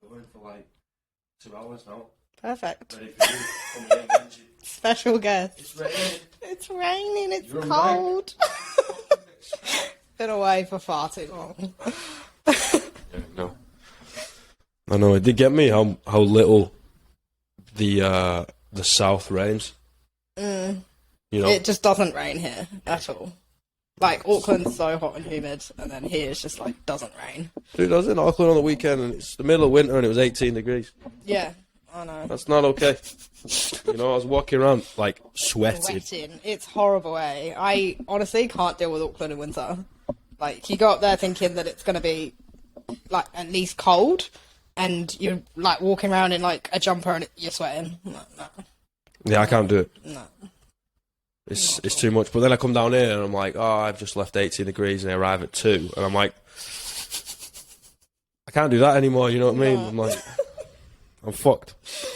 Going for like 2 hours now. Perfect. Ready for you. Coming in, Benji. Special guest. It's raining. It's raining. It's You're cold. Been away for far too long. Yeah, no. I know, it did get me how little the south rains. Mm. You know? It just doesn't rain here at all. Like, Auckland's so hot and humid, and then here it's just, like, doesn't rain. Dude, I was in Auckland on the weekend, and it's the middle of winter, and it was 18 degrees. Yeah, I know. That's not okay. You know, I was walking around, like, sweating. It's horrible, eh? I honestly can't deal with Auckland in winter. Like, you go up there thinking that it's going to be, like, at least cold, and you're, like, walking around in, like, a jumper and you're sweating. No. Yeah, I can't do it. No. It's too much. But then I come down here, and I'm like, oh, I've just left 18 degrees, and I arrive at 2, and I'm like, I can't do that anymore, you know what I mean? I'm like, I'm fucked.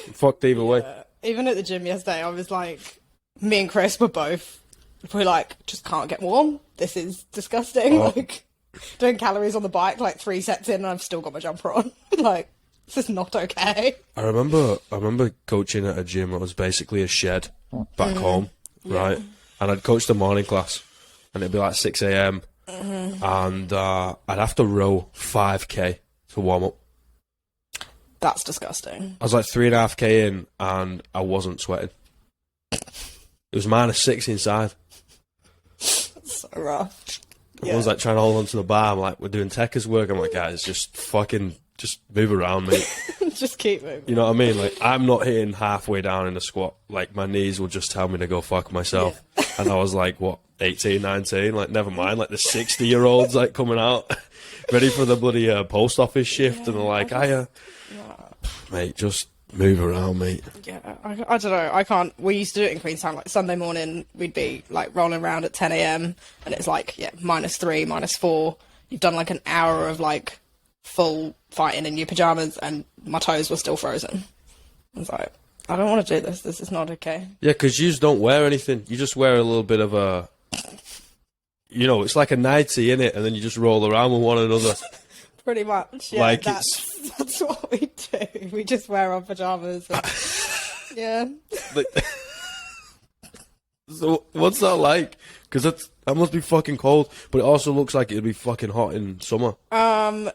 I'm fucked either way. Even at the gym yesterday, I was like, me and Chris were like, just can't get warm. This is disgusting. Oh. Like, doing calories on the bike, like 3 sets in, and I've still got my jumper on. Like, this is not okay. I remember coaching at a gym that was basically a shed back home, right? And I'd coach the morning class, and it'd be like 6 a.m. And I'd have to row 5k to warm up. That's disgusting. I was like 3.5k in, and I wasn't sweating. It was -6 inside. That's so rough. I was like trying to hold on to the bar. I'm like, we're doing techers work. I'm like, guys, just move around, mate. Just keep moving. You know what I mean? Like, I'm not hitting halfway down in a squat. Like, my knees will just tell me to go fuck myself. Yeah. And I was like, what, 18, 19? Like, never mind. Like, the 60-year-olds, like, coming out, ready for the bloody post office shift. And they're like, mate, just move around, mate. Yeah, I don't know. I can't. We used to do it in Queenstown. Like, Sunday morning, we'd be, like, rolling around at 10 a.m. And it's like, yeah, -3, -4. You've done, like, an hour of, like, full fighting in your pajamas, and my toes were still frozen. I was like, I don't want to do this. This is not okay. Yeah, because you just don't wear anything. You just wear a little bit of a, you know, it's like a nightie, innit? And then you just roll around with one another. Pretty much. Yeah, Like, that's what we do. We just wear our pajamas. And, yeah. So what's that like? Because that must be fucking cold, but it also looks like it'd be fucking hot in summer.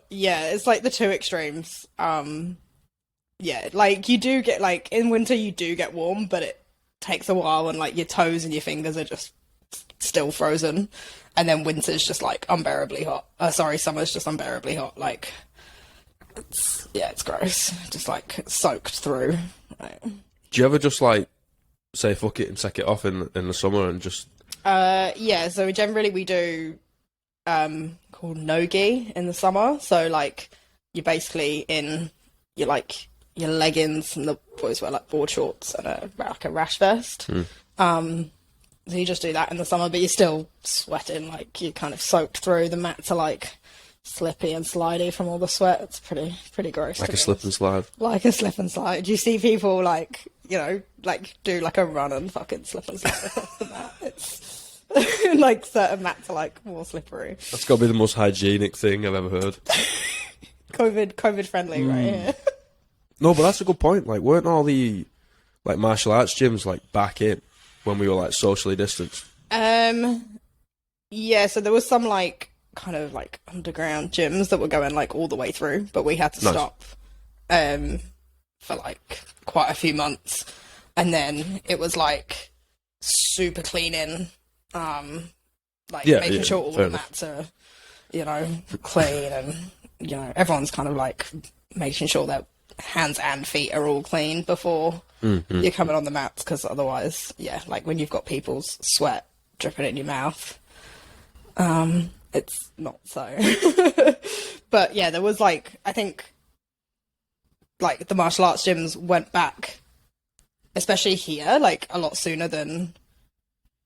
Yeah, it's like the two extremes. Yeah, like you do get, like, in winter you do get warm, but it takes a while, and like your toes and your fingers are just still frozen, and then winter's just like unbearably hot. Summer's just unbearably hot. Like, it's gross. Just like soaked through. Like, Do you ever just like say fuck it and sack it off in the summer and just? Yeah. So generally we do called no-gi in the summer. So like you're basically in your leggings, and the boys wear like board shorts and a rash vest. So you just do that in the summer, but you're still sweating. Like, you're kind of soaked through. The mats are like slippy and slidey from all the sweat. It's pretty gross. Like a slip and slide. Like a slip and slide. You see people like, you know, like do like a run and fucking slip and slide across the mat. It's like certain mats are like more slippery. That's got to be the most hygienic thing I've ever heard. COVID friendly right here. No, but that's a good point. Like, weren't all the like martial arts gyms like back in when we were like socially distanced? Yeah, so there was some like kind of like underground gyms that were going like all the way through, but we had to stop for like quite a few months, and then it was like super cleaning, making sure all the mats are, you know, clean, and you know, everyone's kind of like making sure that hands and feet are all clean before you're coming on the mats, because otherwise, yeah, like when you've got people's sweat dripping in your mouth, it's not so. But yeah, there was like, I think like the martial arts gyms went back, especially here, like a lot sooner than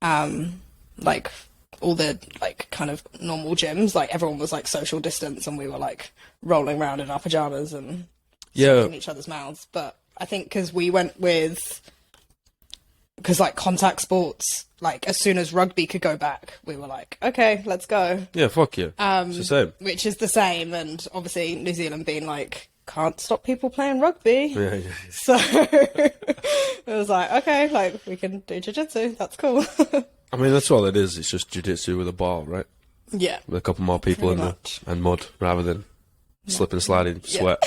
like all the like kind of normal gyms. Like everyone was like social distance, and we were like rolling around in our pajamas and in each other's mouths. But I think because like contact sports, like as soon as rugby could go back, we were like, okay, let's go. Yeah, fuck you. It's the same. Which is the same, and obviously New Zealand being like can't stop people playing rugby. Yeah, yeah. So it was like, okay, like we can do jiu-jitsu. That's cool. I mean, that's all it is. It's just jiu-jitsu with a ball, right? Yeah. With a couple more people and mud rather than slip and slide in sweat.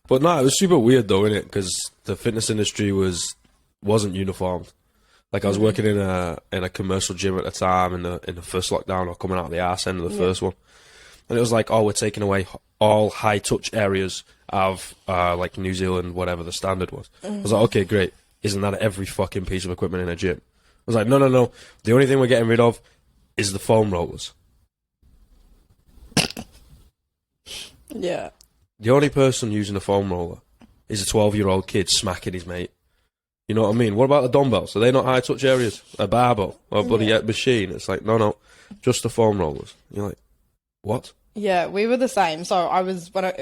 But no, it was super weird though, innit? Because the fitness industry wasn't uniformed. Like I was working in a commercial gym at the time in the first lockdown, or coming out of the arse end of the first one, and it was like, oh, we're taking away all high touch areas of like New Zealand, whatever the standard was. I was like, okay, great. Isn't that every fucking piece of equipment in a gym? I was like, no. The only thing we're getting rid of is the foam rollers. Yeah. The only person using a foam roller is a 12-year-old kid smacking his mate. You know what I mean? What about the dumbbells? Are they not high touch areas? A barbell or a bloody machine? It's like, no, just the foam rollers. You're like, what? Yeah, we were the same. So it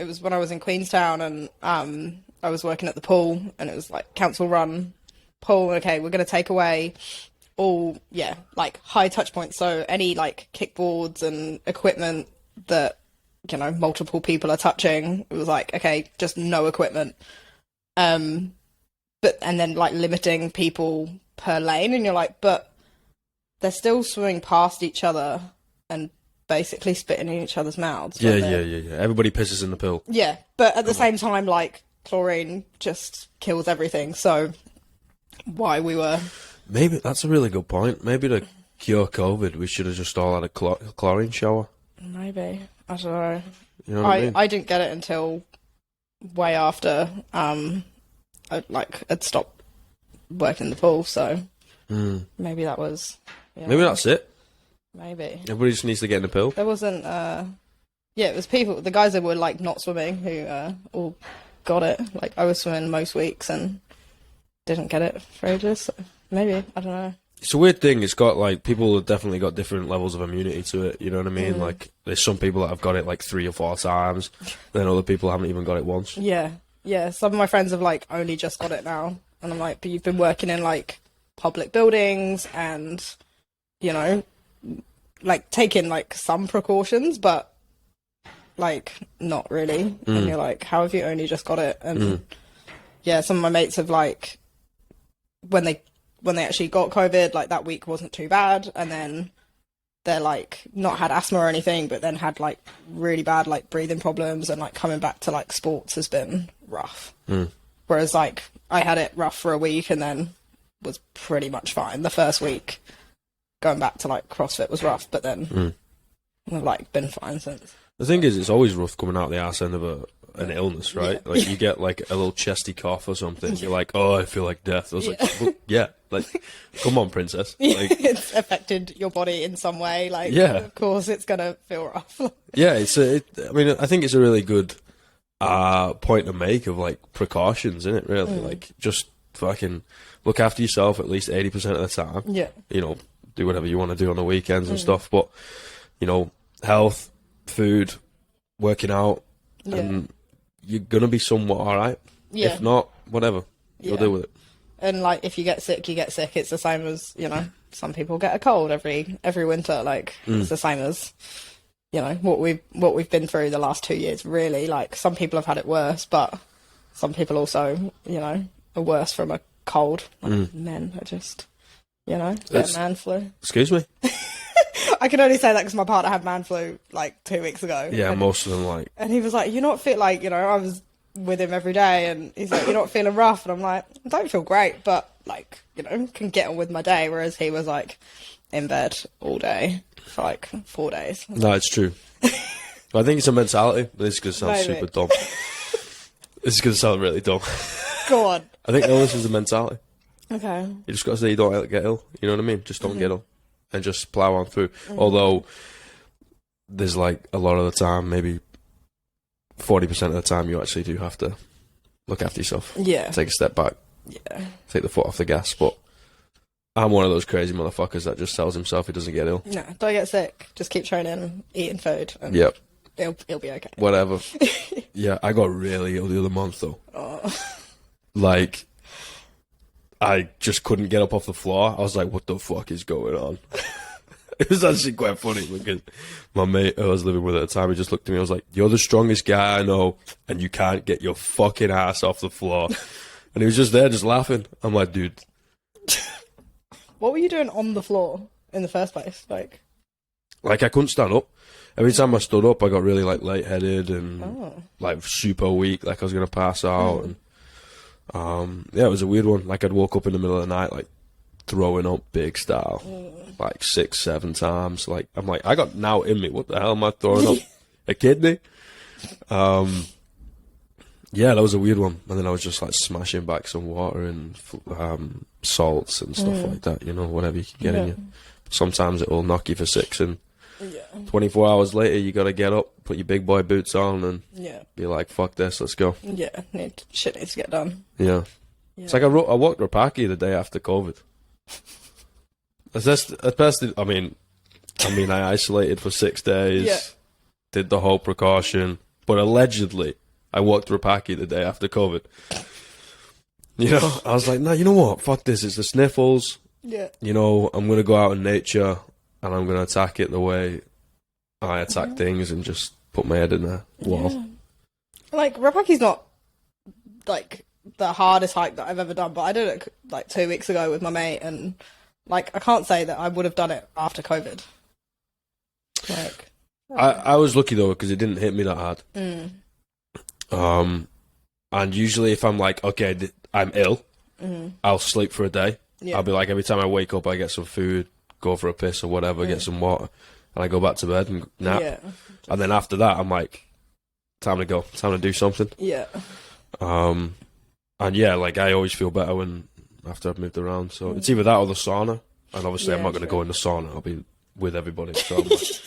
was when I was in Queenstown, and I was working at the pool, and it was like council run pool. Okay, we're going to take away all, like high touch points. So any like kickboards and equipment that, you know, multiple people are touching. It was like, okay, just no equipment. And then like limiting people per lane, and you're like, but they're still swimming past each other and basically spitting in each other's mouths. Yeah. Everybody pisses in the pool. Yeah, but at the same time, like, chlorine just kills everything, so why we were... Maybe, that's a really good point. Maybe to cure COVID, we should have just all had a chlorine shower. Maybe. I don't know. You know what I mean? I didn't get it until way after I'd stopped working in the pool, so maybe that was... Yeah. Maybe that's it. Maybe. Everybody just needs to get in the pool. There wasn't... it was people, the guys that were, like, not swimming who all got it. Like, I was swimming most weeks and didn't get it for ages, so maybe. I don't know. It's a weird thing. It's got, like, people have definitely got different levels of immunity to it, you know what I mean? Like, there's some people that have got it, like, 3 or 4 times, then other people haven't even got it once. Yeah. Some of my friends have, like, only just got it now. And I'm like, but you've been working in, like, public buildings and, you know, like, taking, like, some precautions, but, like, not really. And you're like, how have you only just got it? And, some of my mates have, like, when they actually got COVID, like, that week wasn't too bad, and then they're, like, not had asthma or anything, but then had, like, really bad, like, breathing problems, and, like, coming back to, like, sports has been rough. Whereas, like, I had it rough for a week and then was pretty much fine. The first week going back to, like, CrossFit was rough, but then I've, like, been fine since. The thing is, it's always rough coming out the arse end of an illness, right? Yeah. Like, you get, like, a little chesty cough or something. You're like, oh, I feel like death. I was like, well, like, come on, princess. Like, it's affected your body in some way. Like, of course, it's going to feel rough. I mean, I think it's a really good point to make of, like, precautions, isn't it, really? Like, just fucking look after yourself at least 80% of the time. Yeah. You know, do whatever you want to do on the weekends and stuff. But, you know, health, food, working out, and you're going to be somewhat all right. Yeah. If not, whatever. You'll deal with it. And, like, if you get sick, you get sick. It's the same as, you know, some people get a cold every winter. Like, it's the same as, you know, what we've been through the last 2 years, really. Like, some people have had it worse, but some people also, you know, are worse from a cold. Like, men are just, you know, get man flu. Excuse me? I can only say that because my partner had man flu, like, 2 weeks ago. Yeah, most of them, like... And he was like, you're not fit, like, you know, I was with him every day, and he's like, you're not feeling rough, and I'm like, I don't feel great, but, like, you know, can get on with my day, whereas he was, like, in bed all day for, like, 4 days. No, it's true. I think it's a mentality. This is going to sound super dumb. This is going to sound really dumb. Go on. I think illness is a mentality. Okay. You just got to say you don't get ill, you know what I mean? Just don't get ill, and just plough on through. Although, there's, like, a lot of the time, maybe 40% of the time, you actually do have to look after yourself. Yeah. Take a step back. Yeah. Take the foot off the gas. But I'm one of those crazy motherfuckers that just tells himself he doesn't get ill. No, don't get sick. Just keep training, eating food. And it'll be okay. Whatever. Yeah, I got really ill the other month, though. Oh. Like, I just couldn't get up off the floor. I was like, what the fuck is going on? It was actually quite funny because my mate who I was living with at the time, he just looked at me. I was like, "You're the strongest guy I know, and you can't get your fucking ass off the floor." And he was just there, just laughing. I'm like, dude. What were you doing on the floor in the first place? Like I couldn't stand up. Every time I stood up, I got really like lightheaded and like super weak, like I was gonna pass out. And yeah, it was a weird one. Like I'd woke up in the middle of the night, like throwing up big style, like 6-7 times. Like I'm like, I got now in me. What the hell am I throwing up? A kidney? Yeah, that was a weird one. And then I was just like smashing back some water and salts and stuff like that. You know, whatever you can get in you. Sometimes it will knock you for 6 and 24 hours later you got to get up, put your big boy boots on and be like, fuck this, let's go. Yeah, shit needs to get done. Yeah. It's like I walked Rapaki the day after COVID. I mean, I isolated for 6 days, did the whole precaution, but allegedly I walked Rapaki the day after COVID. You know, I was like, no, you know what? Fuck this. It's the sniffles. Yeah. You know, I'm going to go out in nature and I'm going to attack it the way I attack things and just put my head in a wall. Yeah. Like, Rapaki's not, like, the hardest hike that I've ever done, but I did it, like, 2 weeks ago with my mate, and, like, I can't say that I would have done it after COVID. Like... I was lucky, though, because it didn't hit me that hard. And usually if I'm like, okay, I'm ill, I'll sleep for a day. Yeah. I'll be like, every time I wake up, I get some food, go for a piss or whatever, get some water, and I go back to bed and nap. Yeah. And then after that, I'm like, time to go, time to do something. Yeah. And yeah, like I always feel better after I've moved around. So it's either that or the sauna. And obviously I'm not going to go in the sauna. I'll be with everybody. So I'm like,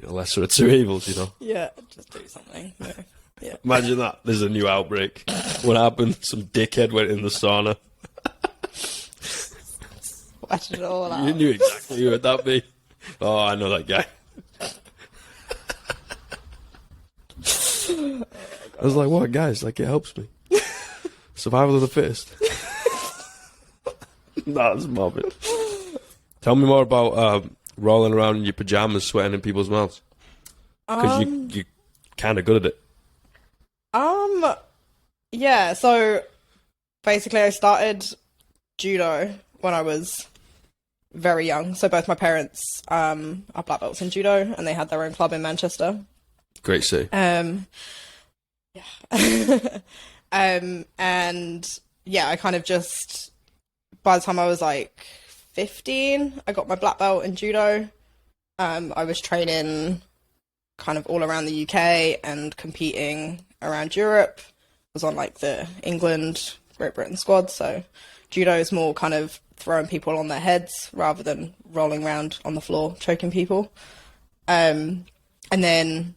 lesser of two evils, you know? Yeah, just do something. No. Yeah. Imagine that. There's a new outbreak. What happened? Some dickhead went in the sauna. Watch it all out. You knew exactly who would that be. Oh, I know that guy. I was like, what, guys? Like, it helps me. Survival of the fittest. That's morbid. Tell me more about rolling around in your pajamas, sweating in people's mouths. Because you're kind of good at it. Yeah, so basically I started judo when I was very young. So both my parents are black belts in judo, and they had their own club in Manchester. Great city. Yeah. And yeah, I kind of just, by the time I was like 15, I got my black belt in judo. I was training kind of all around the UK and competing around Europe. Was on like the England, Great Britain squad. So judo is more kind of throwing people on their heads rather than rolling around on the floor choking people. And then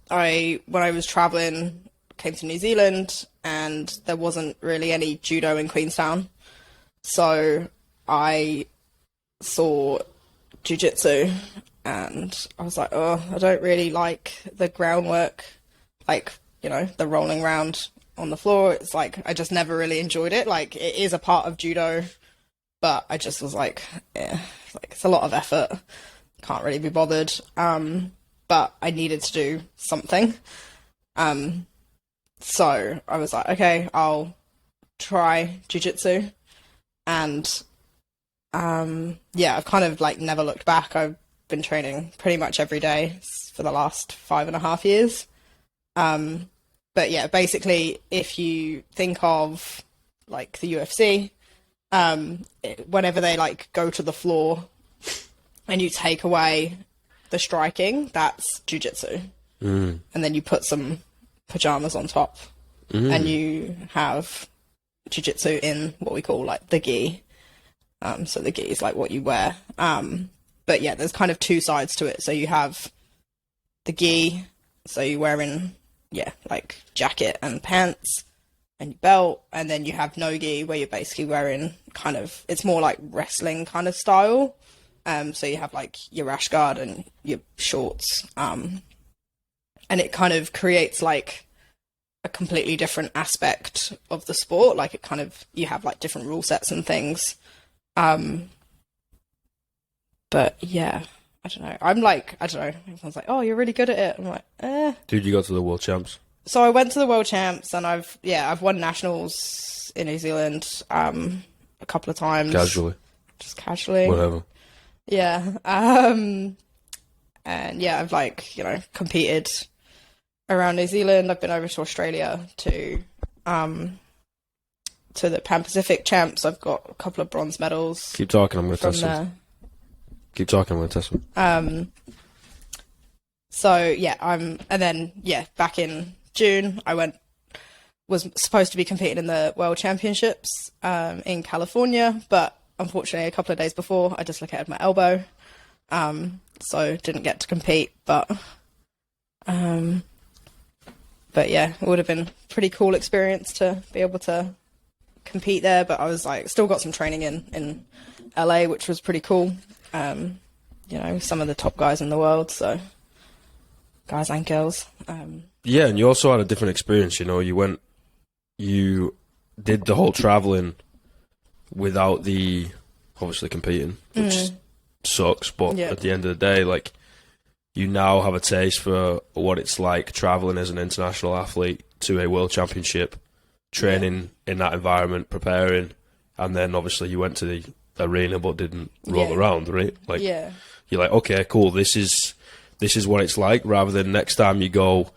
when I was traveling, came to New Zealand, and there wasn't really any judo in Queenstown. So I saw jiu-jitsu and I was like, oh, I don't really like the groundwork, like, you know, the rolling around on the floor. It's like, I just never really enjoyed it. Like, it is a part of judo, but I just was like, yeah, it's a lot of effort. Can't really be bothered. But I needed to do something. So I was like, okay, I'll try jiu-jitsu. And yeah, I've kind of like never looked back. I've been training pretty much every day for the last 5.5 years. But yeah, basically, if you think of like the UFC, whenever they like go to the floor and you take away the striking, that's jiu-jitsu. And then you put some pajamas on top and you have jiu-jitsu in what we call like the gi. So the gi is like what you wear. But yeah, there's kind of two sides to it. So you have the gi, so you're wearing, yeah, like jacket and pants and your belt, and then you have no gi, where you're basically wearing kind of, it's more like wrestling kind of style. So you have like your rash guard and your shorts, and it kind of creates like a completely different aspect of the sport. Like it kind of, you have like different rule sets and things. But yeah, I don't know. I don't know. Everyone's like, oh, you're really good at it. I'm like, eh. Dude, you got to the world champs. So I went to the world champs, and I've won nationals in New Zealand a couple of times. Just casually. Whatever. Yeah. And yeah, I've like, competed around New Zealand. I've been over to Australia to the Pan Pacific champs. I've got a couple of bronze medals. Keep talking, I'm going to test them. Keep talking, I'm going to test them. So yeah, and then back in June, I was supposed to be competing in the World Championships in California, but unfortunately, a couple of days before, I dislocated my elbow, so didn't get to compete. But yeah, it would have been a pretty cool experience to be able to compete there. But I was like, still got some training in LA, which was pretty cool. Some of the top guys in the world, so guys and girls. Yeah, and you also had a different experience. You did the whole traveling without obviously competing, which sucks. But at the end of the day, like, you now have a taste for what it's like traveling as an international athlete to a world championship, training in that environment, preparing, and then obviously you went to the arena but didn't roll around, right? Like, you're like, okay, cool, this is what it's like, rather than next time you go,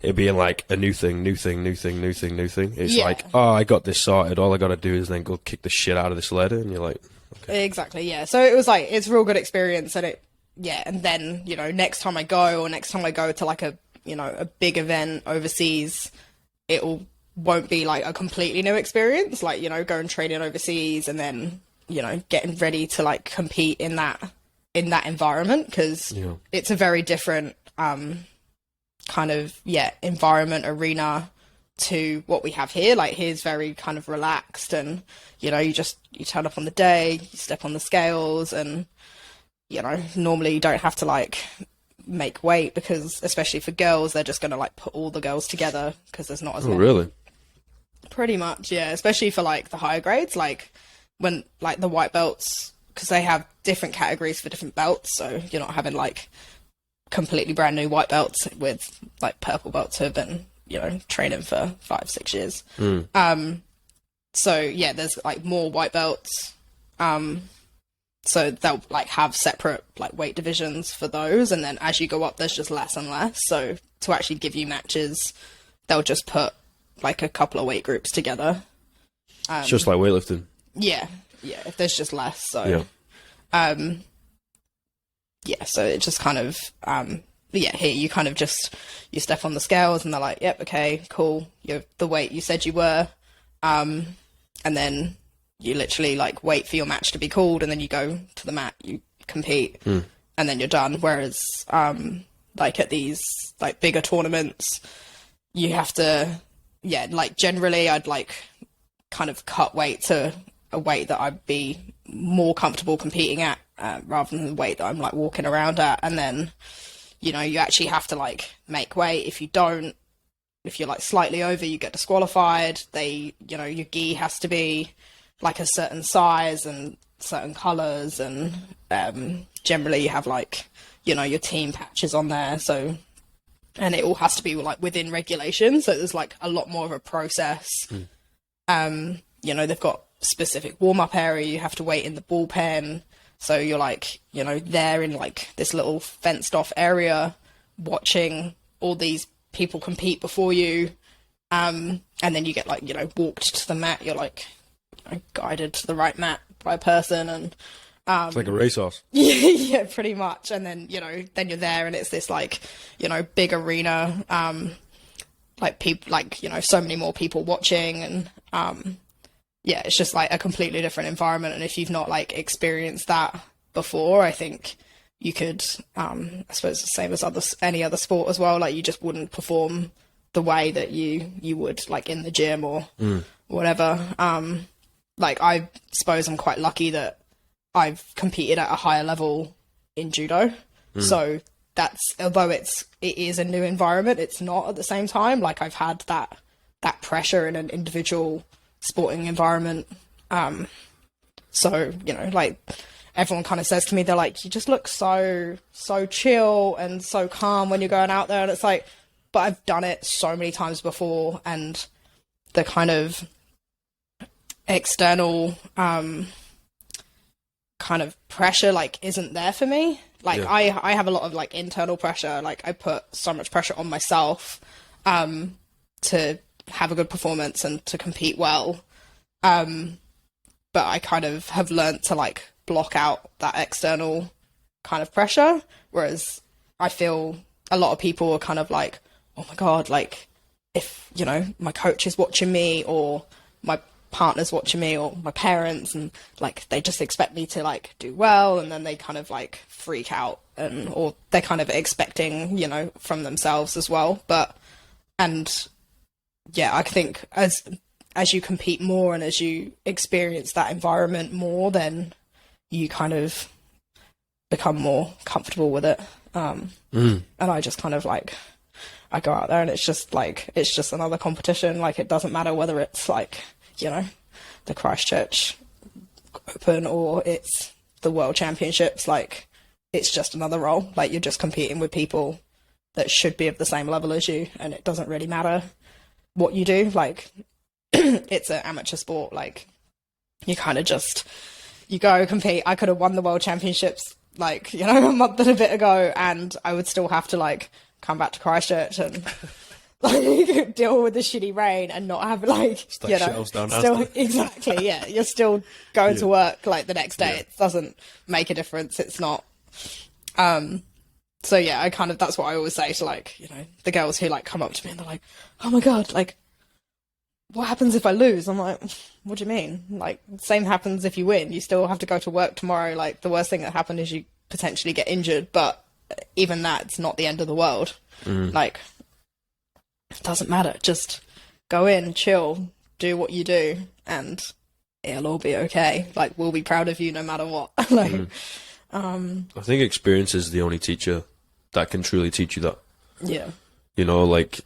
it being like a new thing. It's like, oh, I got this sorted, all I got to do is then go kick the shit out of this ladder, and you're like, okay. Exactly, yeah. So it was like, it's a real good experience, and and then, next time I go to like a big event overseas, won't be like a completely new experience, like, going training overseas and then, getting ready to like compete in that environment, because it's a very different environment, arena to what we have here. Like, here's very kind of relaxed, and you turn up on the day, you step on the scales, and normally you don't have to like make weight, because especially for girls, they're just going to like put all the girls together because there's not as many. Really? Pretty much, yeah. Especially for like the higher grades, like when like the white belts, because they have different categories for different belts, so you're not having like completely brand new white belts with like purple belts who have been training for 5-6 years. So yeah, there's like more white belts, so they'll like have separate like weight divisions for those, and then as you go up there's just less and less. So to actually give you matches, they'll just put like a couple of weight groups together. It's just like weightlifting. Yeah, if there's just less. So so it just kind of here you kind of just, you step on the scales and they're like, yep, okay, cool, you're the weight you said you were, and then you literally like wait for your match to be called, and then you go to the mat, you compete, and then you're done. Whereas like at these like bigger tournaments, you have to like generally I'd like kind of cut weight to a weight that I'd be more comfortable competing at, rather than the weight that I'm like walking around at. And then you actually have to like make weight. If you're like slightly over, you get disqualified. Your gi has to be like a certain size and certain colors, and generally you have like your team patches on there, so, and it all has to be like within regulation, so there's like a lot more of a process. They've got specific warm-up area, you have to wait in the bullpen, so you're like there in like this little fenced off area watching all these people compete before you, and then you get like walked to the mat, you're like guided to the right mat by a person, and it's like a racehorse. Yeah, pretty much. And then then you're there, and it's this like big arena, like people, like so many more people watching, and it's just like a completely different environment. And if you've not like experienced that before, I think you could, I suppose the same as any other sport as well, like you just wouldn't perform the way that you would like in the gym or whatever. Like, I suppose I'm quite lucky that I've competed at a higher level in judo. So that's, although it is a new environment, it's not at the same time. Like, I've had that pressure in an individual sporting environment. So, like, everyone kind of says to me, they're like, you just look so chill and so calm when you're going out there. And it's like, but I've done it so many times before, and the kind of external kind of pressure like isn't there for me. Like I have a lot of like internal pressure. Like I put so much pressure on myself to have a good performance and to compete well. But I kind of have learned to like block out that external kind of pressure. Whereas I feel a lot of people are kind of like, oh my God, like if, you know, my coach is watching me or my partner's watching me or my parents, and like they just expect me to like do well, and then they kind of like freak out, and or they're kind of expecting, you know, from themselves as well. But and yeah, I think as you compete more and as you experience that environment more, then you kind of become more comfortable with it. And I just kind of like, I go out there and it's just another competition. Like it doesn't matter whether it's like, you know, the Christchurch Open or it's the World Championships. Like it's just another role. Like you're just competing with people that should be of the same level as you, and it doesn't really matter what you do. Like it's an amateur sport. Like you kind of just, you go compete. I could have won the World Championships like, you know, a month and a bit ago, and I would still have to like come back to Christchurch and like deal with the shitty rain and not have like, you know, still exactly, yeah, you're still going to work like the next day. It doesn't make a difference. It's not. So yeah, I kind of, that's what I always say to like, you know, the girls who like come up to me and they're like, oh my God, like what happens if I lose? I'm like, what do you mean? Like, same happens if you win. You still have to go to work tomorrow. Like, the worst thing that happened is you potentially get injured, but even that's not the end of the world. Like, it doesn't matter. Just go in, chill, do what you do, and it'll all be okay. Like, we'll be proud of you no matter what. Like, I think experience is the only teacher that can truly teach you that. Yeah. You know, like,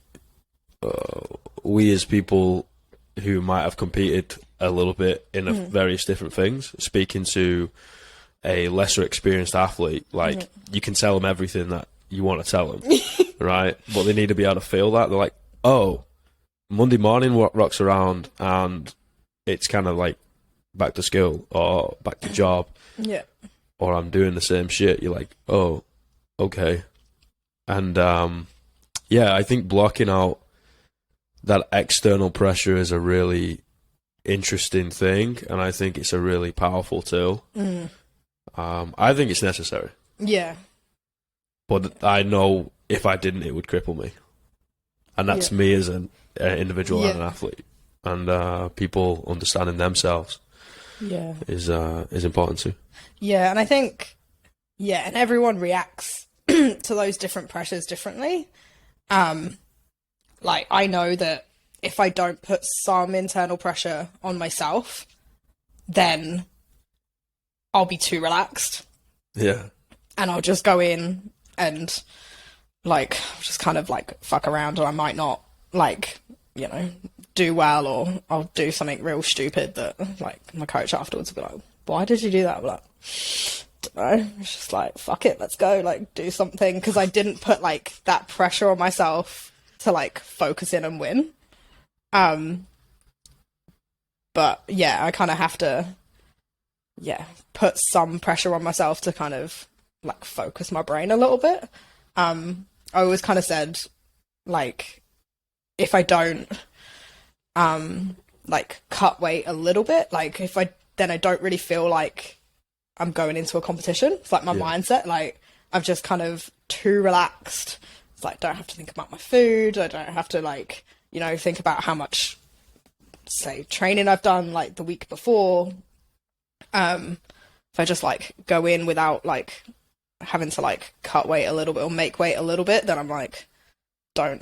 we as people who might have competed a little bit in various different things, speaking to a lesser experienced athlete, like you can tell them everything that you want to tell them, right? But they need to be able to feel that. They're like, oh, Monday morning rocks around and it's kind of like back to school or back to job, or I'm doing the same shit. You're like, oh, okay. And yeah, I think blocking out that external pressure is a really interesting thing, and I think it's a really powerful tool. I think it's necessary. Yeah. But I know if I didn't, it would cripple me. And that's me as an individual and an athlete. And people understanding themselves is important too. Yeah, and I think, and everyone reacts to those different pressures differently. Like, I know that if I don't put some internal pressure on myself, then I'll be too relaxed. Yeah. And I'll just go in and, like, just kind of, like, fuck around, and I might not, like, you know, do well, or I'll do something real stupid that, like, my coach afterwards will be like, why did you do that? I'm like, don't know. It's just like, fuck it, let's go, like, do something, because I didn't put, like, that pressure on myself to like focus in and win. But yeah, I kind of have to put some pressure on myself to kind of like focus my brain a little bit. I always kind of said, like, if I don't like cut weight a little bit, like if I don't really feel like I'm going into a competition. It's like my mindset, like I'm just kind of too relaxed. It's like, don't have to think about my food. I don't have to, like, you know, think about how much, say, training I've done, like, the week before. If I just, like, go in without, like, having to, like, cut weight a little bit or make weight a little bit, then I'm like,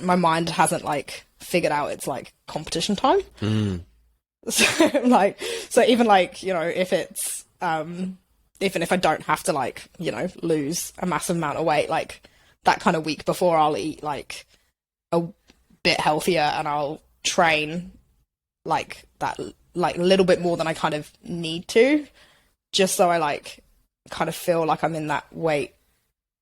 my mind hasn't, like, figured out it's, like, competition time. So even, like, you know, if it's, even if I don't have to, like, you know, lose a massive amount of weight, like, that kind of week before, I'll eat like a bit healthier and I'll train like that, like a little bit more than I kind of need to, just so I like kind of feel like I'm in that weight,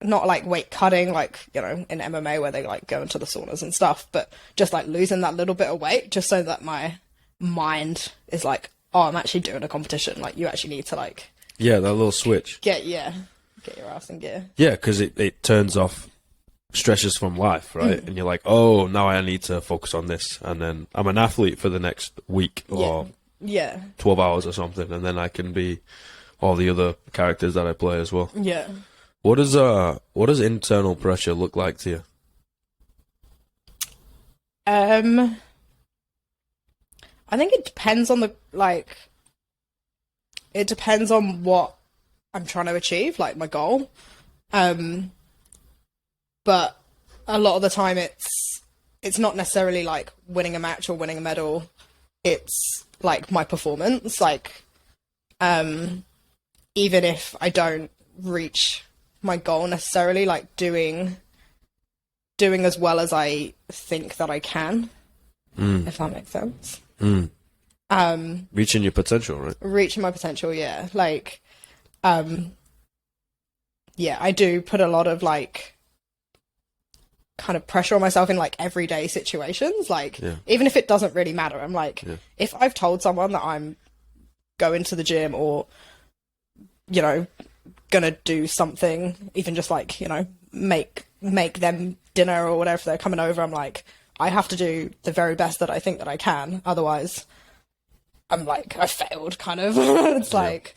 not like weight cutting, like, you know, in MMA where they like go into the saunas and stuff, but just like losing that little bit of weight just so that my mind is like, oh, I'm actually doing a competition. Like, you actually need to like... Yeah, that little switch. Get your ass in gear. Yeah, because it turns off stresses from life, right? And you're like, oh, now I need to focus on this. And then I'm an athlete for the next week or 12 hours or something. And then I can be all the other characters that I play as well. Yeah. What does internal pressure look like to you? I think it depends on it depends on what I'm trying to achieve, like my goal. But a lot of the time it's not necessarily like winning a match or winning a medal. It's like my performance. Like, even if I don't reach my goal necessarily, like doing as well as I think that I can, if that makes sense. Reaching your potential, right? Reaching my potential, yeah. Like, yeah, I do put a lot of like kind of pressure on myself in like everyday situations. Like, even if it doesn't really matter, I'm like, if I've told someone that I'm going to the gym or, you know, gonna do something, even just like, you know, make them dinner or whatever, if they're coming over, I'm like, I have to do the very best that I think that I can, otherwise I'm like, I failed, kind of. It's like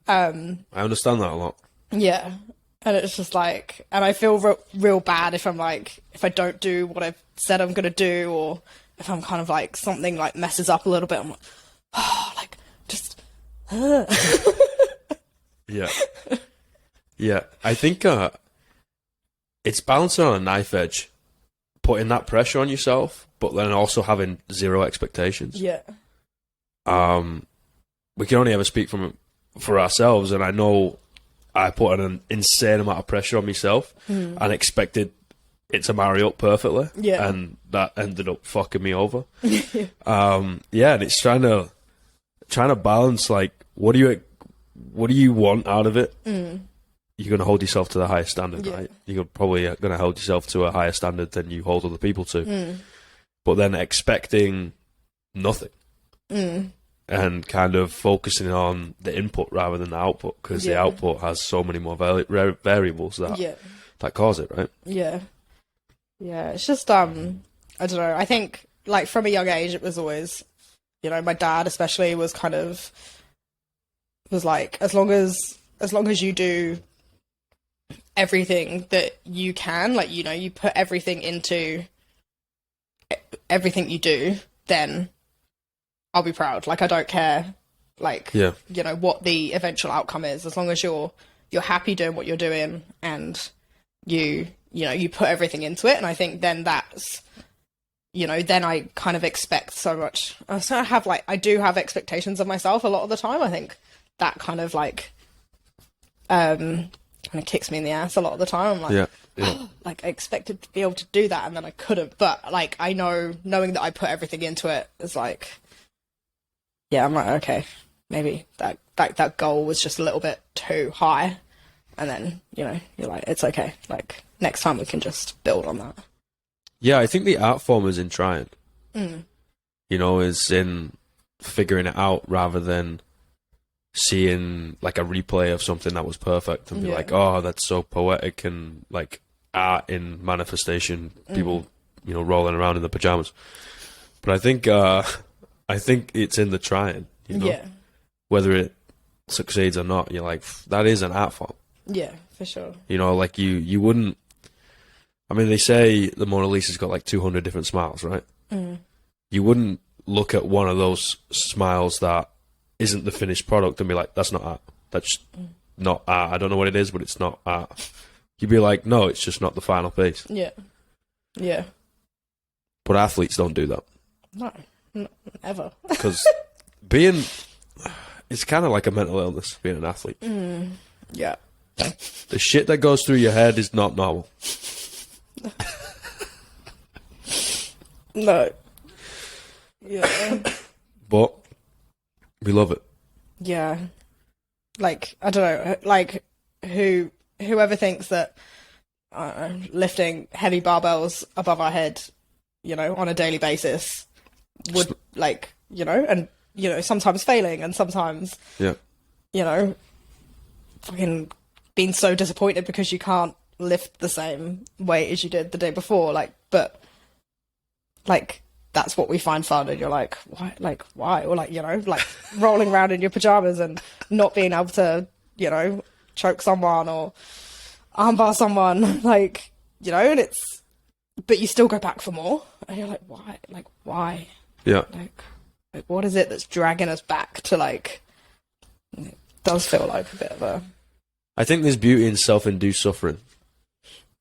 I understand that a lot. Yeah. And it's just like, and I feel real bad if I'm like, if I don't do what I've said I'm gonna do, or if I'm kind of like, something like messes up a little bit, I'm like, oh, like, just Yeah. Yeah. I think it's balancing on a knife edge, putting that pressure on yourself, but then also having zero expectations. Yeah. We can only ever speak for ourselves, and I know I put an insane amount of pressure on myself and expected it to marry up perfectly. Yeah. And that ended up fucking me over. And it's trying to balance, like, what do you want out of it? You're going to hold yourself to the highest standard, right? You're probably going to hold yourself to a higher standard than you hold other people to. But then expecting nothing. And kind of focusing on the input rather than the output, because the output has so many more variables that cause it, right? Yeah. Yeah, it's just, I don't know, I think, like, from a young age, it was always, you know, my dad especially was like, as long as you do everything that you can, like, you know, you put everything into everything you do, then I'll be proud. Like, I don't care, like, you know, what the eventual outcome is, as long as you're happy doing what you're doing and you know, you put everything into it. And I think then that's, you know, then I kind of expect so much. So I do have expectations of myself a lot of the time. I think that kind of like, kind of kicks me in the ass a lot of the time. I'm like, like, I expected to be able to do that and then I couldn't. But like, I knowing that I put everything into it is like, yeah, I'm like, okay, maybe that goal was just a little bit too high. And then, you know, you're like, it's okay. Like, next time we can just build on that. Yeah, I think the art form is in trying. You know, is in figuring it out rather than seeing like a replay of something that was perfect and be like, oh, that's so poetic, and like art in manifestation, people, you know, rolling around in their pajamas. But I think it's in the trying, you know, whether it succeeds or not. You're like, that is an art form. Yeah, for sure. You know, like you wouldn't. I mean, they say the Mona Lisa's got like 200 different smiles, right? You wouldn't look at one of those smiles that isn't the finished product and be like, that's not art. That's not art. I don't know what it is, but it's not art. You'd be like, no, it's just not the final piece. Yeah. Yeah. But athletes don't do that. No, ever. Because it's kind of like a mental illness, being an athlete. Yeah. The shit that goes through your head is not normal. No. Yeah. But we love it. Yeah. Like, I don't know, like, whoever thinks that lifting heavy barbells above our head, you know, on a daily basis would, like, you know, and, you know, sometimes failing and sometimes, Yeah. you know, fucking being so disappointed because you can't lift the same weight as you did the day before, like, but, like, that's what we find fun, and you're like, why? Or, like, you know, like, rolling around in your pajamas and not being able to, you know, choke someone or armbar someone, like, you know, and it's, but you still go back for more, and you're like, why? Like, why? Yeah. Like, what is it that's dragging us back to, like, it does feel like a bit of a... I think there's beauty in self-induced suffering.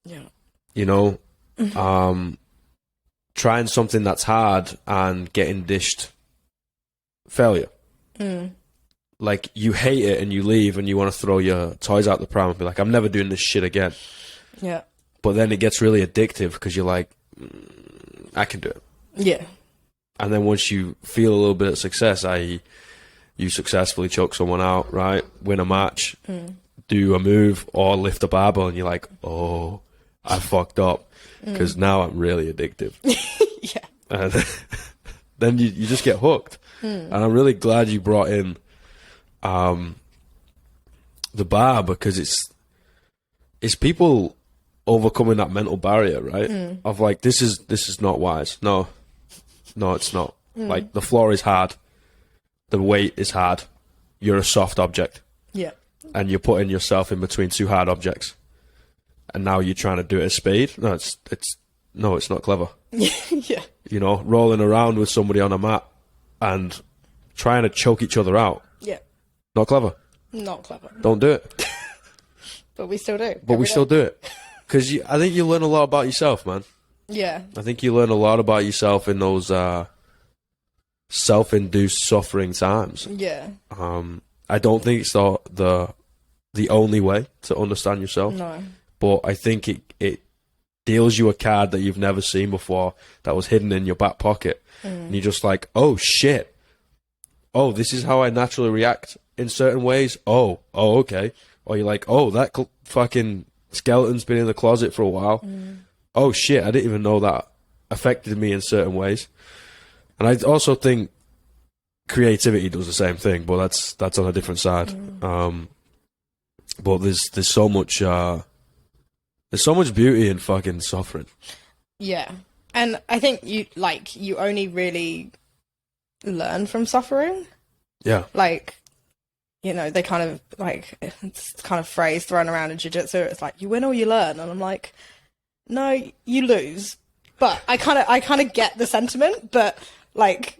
Yeah. You know, trying something that's hard and getting dished failure. Like, you hate it and you leave and you want to throw your toys out the pram and be like, I'm never doing this shit again. Yeah. But then it gets really addictive because you're like, I can do it. Yeah. And then once you feel a little bit of success, i.e. you successfully choke someone out, right? Win a match, do a move, or lift a barbell, and you're like, oh, I fucked up. Because now I'm really addictive. Yeah. And then you just get hooked. And I'm really glad you brought in the bar, because it's people overcoming that mental barrier, right? Of like, this is not wise. No, it's not. Like, the floor is hard. The weight is hard. You're a soft object. Yeah. And you're putting yourself in between two hard objects. And now you're trying to do it at speed. No, it's not clever. Yeah. You know, rolling around with somebody on a mat and trying to choke each other out. Yeah. Not clever. Not clever. Don't do it. But we still do. But we still do it. Because I think you learn a lot about yourself, man. Yeah. I think you learn a lot about yourself in those self-induced suffering times. Yeah. I don't think it's the only way to understand yourself. No. But I think it deals you a card that you've never seen before that was hidden in your back pocket. And you're just like, oh, shit. Oh, this is how I naturally react in certain ways. Oh, okay. Or you're like, oh, that fucking skeleton's been in the closet for a while. Oh, shit, I didn't even know that affected me in certain ways. And I also think creativity does the same thing, but that's on a different side. But there's so much beauty in fucking suffering. Yeah. And I think you only really learn from suffering. Yeah. Like, you know, they kind of, like, it's kind of phrase thrown around in jiu-jitsu. It's like, you win or you learn. And I'm like, no, you lose. But I kind of get the sentiment, but like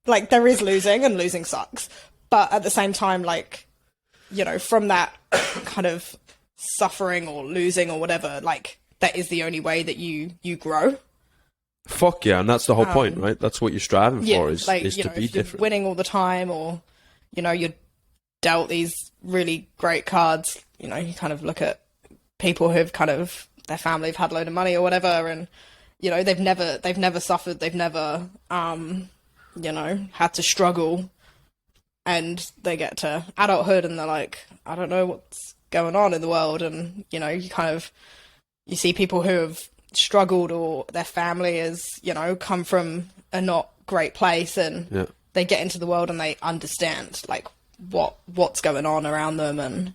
there is losing, and losing sucks. But at the same time, like, you know, from that kind of suffering or losing or whatever, like, that is the only way that you grow. Fuck yeah, and that's the whole point, right? That's what you're striving for, is like, to be different. Winning all the time, or, you know, you're dealt these really great cards. You know, you kind of look at people who've kind of, their family have had a load of money or whatever, and, you know, they've never suffered, they've never, you know, had to struggle, and they get to adulthood and they're like, I don't know what's going on in the world. And, you know, you see people who have struggled, or their family has, you know, come from a not great place, and they get into the world and they understand, like, what's going on around them. And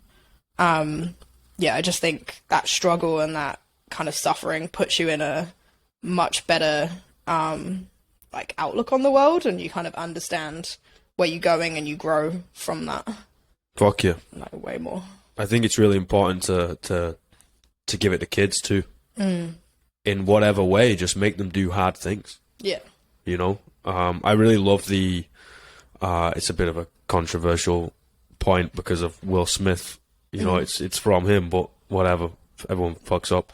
I just think that struggle and that kind of suffering puts you in a much better like outlook on the world, and you kind of understand where you're going and you grow from that. Fuck yeah. Like, way more. I think it's really important to give it to kids too. In whatever way, just make them do hard things. Yeah. You know, I really love the. It's a bit of a controversial point because of Will Smith. You know, it's from him, but whatever. Everyone fucks up.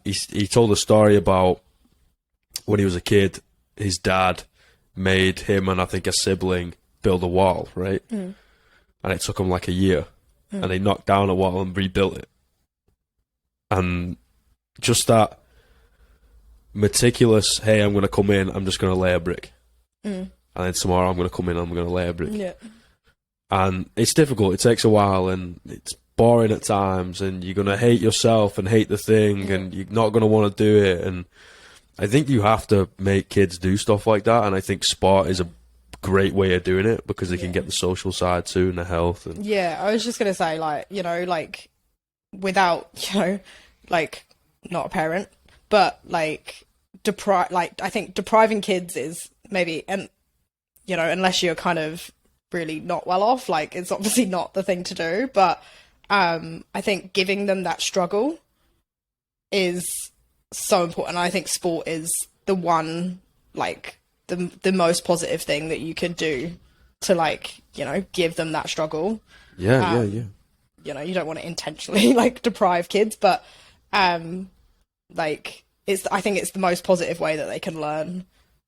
He told a story about when he was a kid, his dad made him and I think a sibling build a wall, right? And it took him like a year, and they knocked down a wall and rebuilt it. And just that meticulous, hey, I'm going to come in, I'm just going to lay a brick. And then tomorrow I'm going to come in, I'm going to lay a brick. Yeah. And it's difficult. It takes a while, and it's boring at times, and you're going to hate yourself and hate the thing, and you're not going to want to do it. And I think you have to make kids do stuff like that, and I think sport is a great way of doing it because they can get the social side too and the health. And yeah, I was just going to say, like, you know, like, without, you know, like, not a parent, but, like, I think depriving kids is maybe, and, you know, unless you're kind of really not well off, like, it's obviously not the thing to do, but I think giving them that struggle is so important. I think sport is the one, like, the most positive thing that you can do to, like, you know, give them that struggle. Yeah. You know, you don't want to intentionally, like, deprive kids, but like, I think it's the most positive way that they can learn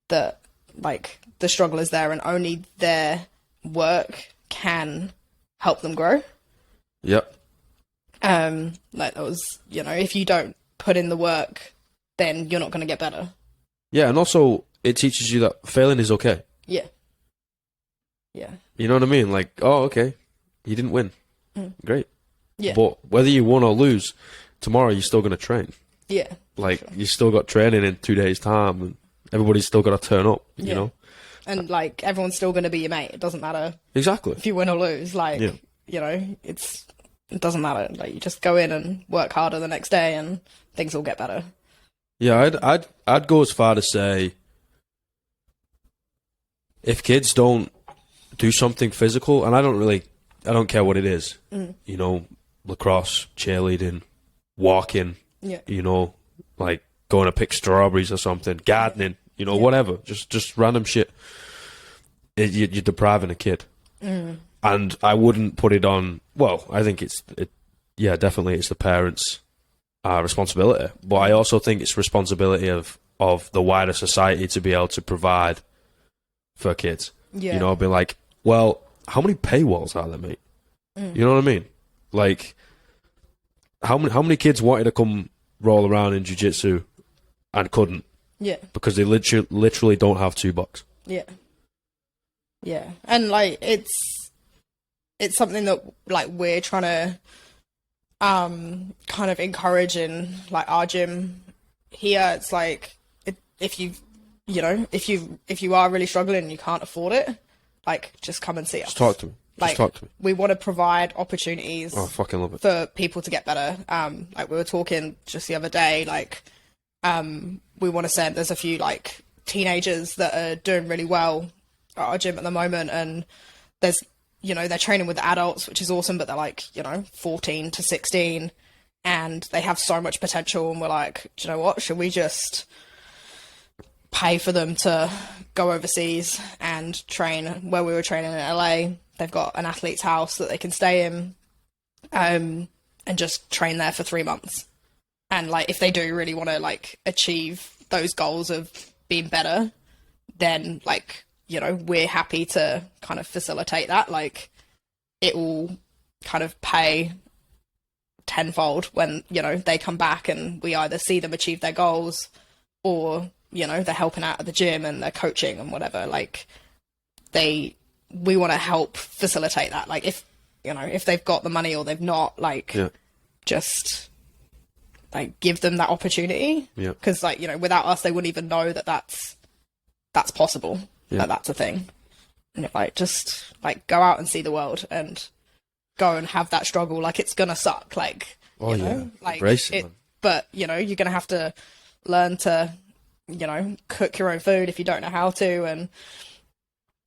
that, like, the struggle is there and only their work can help them grow. Yep. Like, that was, you know, if you don't put in the work, then you're not going to get better. Yeah, and also it teaches you that failing is okay. Yeah. Yeah. You know what I mean? Like, oh, okay, you didn't win. Great. Yeah. But whether you won or lose, tomorrow you're still going to train. Yeah. Like, you still got training in 2 days' time, and everybody's still got to turn up, you know? And, like, everyone's still going to be your mate. It doesn't matter Exactly. if you win or lose. Like, you know, it doesn't matter. Like, you just go in and work harder the next day and things will get better. Yeah, I'd go as far to say, if kids don't do something physical, and I don't care what it is, you know, lacrosse, cheerleading, walking, you know, like going to pick strawberries or something, gardening, you know, whatever, just random shit. You're depriving a kid. And I wouldn't put it on, well, I think definitely it's the parents' responsibility. But I also think it's responsibility of the wider society to be able to provide for kids. Yeah. You know, be like, well, how many paywalls are there, mate? You know what I mean? Like, how many kids wanted to come roll around in jiu-jitsu and couldn't? Yeah. Because they literally don't have $2. Yeah. Yeah. And, like, it's something that, like, we're trying to kind of encourage in, like, our gym here. It's like, if you are really struggling and you can't afford it, like, just come and see us. Just talk to me. Like, we want to provide opportunities I fucking love it. for people to get better. Like, we were talking just the other day, like, we want to send, there's a few, like, teenagers that are doing really well at our gym at the moment, and there's, you know, they're training with adults, which is awesome, but they're, like, you know, 14 to 16, and they have so much potential, and we're like, do you know what, should we just pay for them to go overseas and train where we were training in LA? They've got an athlete's house that they can stay in, and just train there for 3 months. And, like, if they do really want to, like, achieve those goals of being better, then, like, you know, we're happy to kind of facilitate that. Like, it will kind of pay tenfold when, you know, they come back and we either see them achieve their goals or, you know, they're helping out at the gym and they're coaching and whatever. Like, we want to help facilitate that. Like, if, you know, if they've got the money or they've not, like, just, like, give them that opportunity. Yeah. Because, like, you know, without us, they wouldn't even know that that's possible. Yeah. That that's a thing. And if, like, just, like, go out and see the world and go and have that struggle, like, it's gonna suck. Like, you know, like, but, you know, you're gonna have to learn to, you know, cook your own food if you don't know how to, and,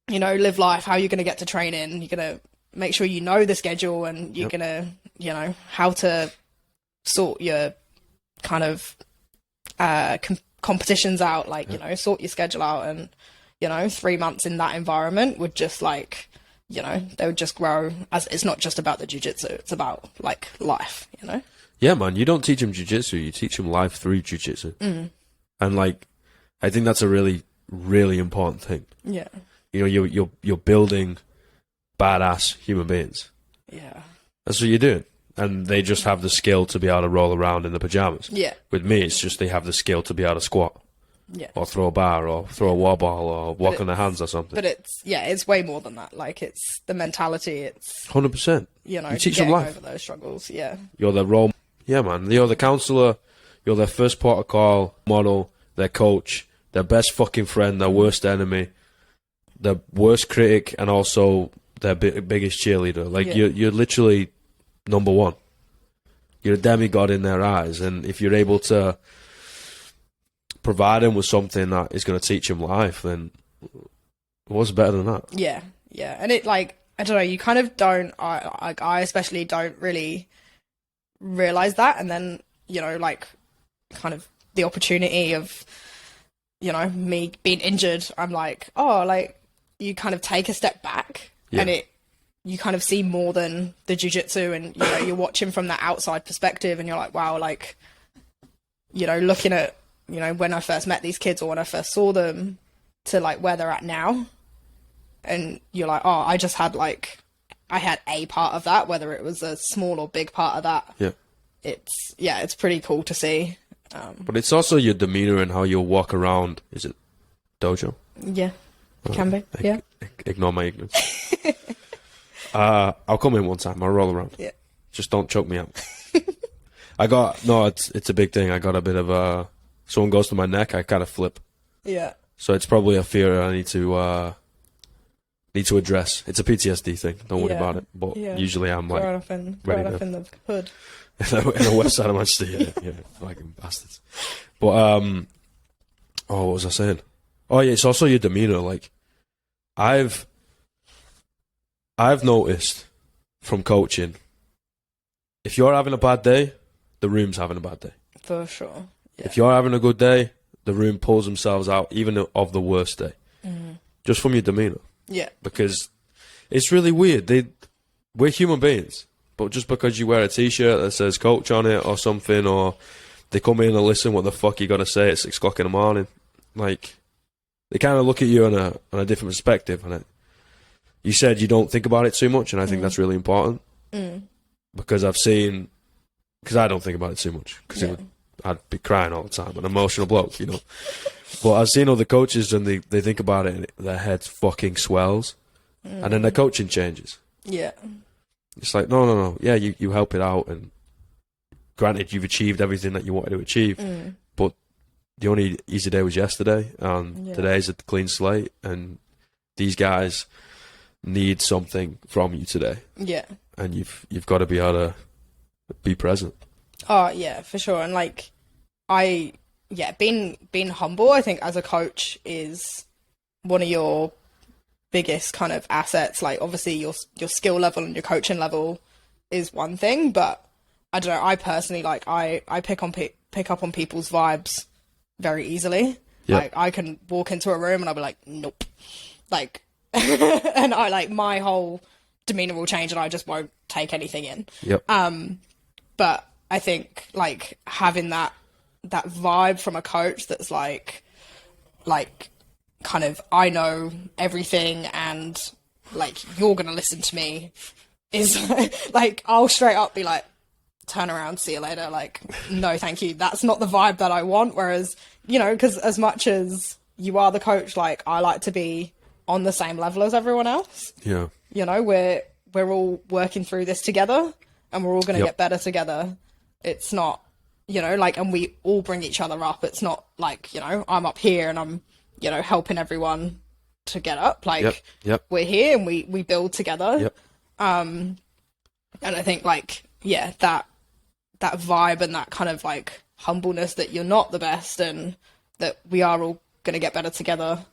you know, live life, how you're going to get to training. You're going to make sure you know the schedule, and you're going to, you know, how to sort your kind of competitions out, like, you know, sort your schedule out. And, you know, 3 months in that environment would just, like, you know, they would just grow. As it's not just about the jiu-jitsu, it's about, like, life, you know? Yeah, man, you don't teach them jiu-jitsu, you teach them life through jiu-jitsu. And, like, I think that's a really, really important thing. Yeah. You know, you're building badass human beings. Yeah. That's what you're doing. And they just have the skill to be able to roll around in the pajamas. Yeah. With me, it's just they have the skill to be able to squat. Yeah. or throw a bar, or throw a wall ball, or walk on their hands or something. But it's way more than that. Like, it's the mentality. It's 100%. You teach them getting life. over those struggles. Yeah. You're their role. Yeah, man. You're the counselor. You're their first port of call, model, their coach, their best fucking friend, their worst enemy, their worst critic, and also their biggest cheerleader. Like, you're literally number one. You're a demigod in their eyes, and if you're able to provide them with something that is going to teach them life, then what's better than that? Yeah, yeah. And it, like, I don't know, you kind of don't, I especially don't really realise that, and then, you know, like, kind of the opportunity of, you know, me being injured, I'm like, oh, like, you kind of take a step back, and you kind of see more than the jiu-jitsu, and, you know, you're watching from that outside perspective, and you're like, wow, like, you know, looking at, you know, when I first met these kids or when I first saw them to, like, where they're at now, and you're like, oh, I just had, like, I had a part of that, whether it was a small or big part of that. Yeah. It's pretty cool to see. But it's also your demeanour and how you'll walk around. Is it dojo? Yeah, can be, yeah. Ignore my ignorance. I'll come in one time. I'll roll around. Yeah. Just don't choke me out. It's a big thing. I got a bit of someone goes to my neck, I kind of flip. Yeah. So it's probably a fear I need to address. It's a PTSD thing. Don't worry about it. But usually I'm like growing up in the hood. in the west side of Manchester, yeah, fucking bastards. But what was I saying? Oh yeah, it's also your demeanour. Like, I've noticed from coaching, if you're having a bad day, the room's having a bad day. For sure. Yeah. If you're having a good day, the room pulls themselves out, even of the worst day, just from your demeanour. Yeah. Because it's really weird. We're human beings, but just because you wear a t-shirt that says coach on it or something, or they come in and listen what the fuck you got to say at 6 o'clock in the morning, like, they kind of look at you on a different perspective. And you said you don't think about it too much, and I think that's really important. Because I don't think about it too much, because I'd be crying all the time, an emotional bloke, you know. But I've seen other coaches, and they think about it, and their head fucking swells, and then their coaching changes. Yeah. It's like, no. Yeah, you help it out, and granted, you've achieved everything that you wanted to achieve, but the only easy day was yesterday, and today's a clean slate, and these guys need something from you today. Yeah. And you've got to be able to be present. Oh, yeah, for sure. And, like, being humble, I think, as a coach is one of your biggest kind of assets. Like, obviously your skill level and your coaching level is one thing, but I don't know, I personally, like, I pick up on people's vibes very easily. Yep. Like, I can walk into a room and I'll be like, nope. Like, and I, like, my whole demeanor will change and I just won't take anything in. Yep. But I think, like, having that vibe from a coach that's like kind of, I know everything and, like, you're gonna listen to me, is like, I'll straight up be like, turn around, see you later. Like, no, thank you. That's not the vibe that I want. Whereas, you know, because as much as you are the coach, like, I like to be on the same level as everyone else. Yeah. You know, we're all working through this together, and we're all going to get better together. It's not, you know, like, and we all bring each other up. It's not like, you know, I'm up here and I'm, you know, helping everyone to get up. Like, we're here and we build together. Yep. And I think, like, yeah, that vibe and that kind of, like, humbleness that you're not the best and that we are all going to get better together.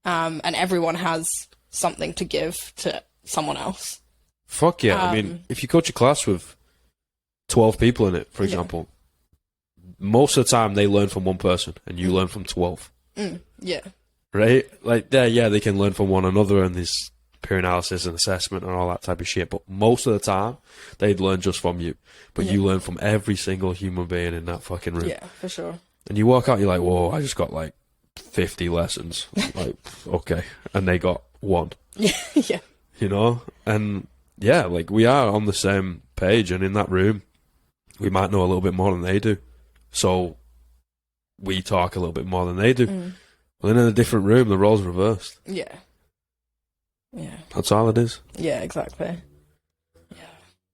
And everyone has something to give to someone else. Fuck yeah. I mean, if you coach a class with 12 people in it, for example, most of the time they learn from one person and you learn from 12. Yeah. Right? Like, they can learn from one another and there's peer analysis and assessment and all that type of shit. But most of the time, they'd learn just from you. But you learn from every single human being in that fucking room. Yeah, for sure. And you walk out, you're like, whoa, I just got, like, 50 lessons. Like, okay. And they got one. Yeah. You know? And, yeah, like, we are on the same page. And in that room, we might know a little bit more than they do. So we talk a little bit more than they do. But then in a different room, the roles reversed. Yeah. Yeah. That's all it is. Yeah, exactly. Yeah.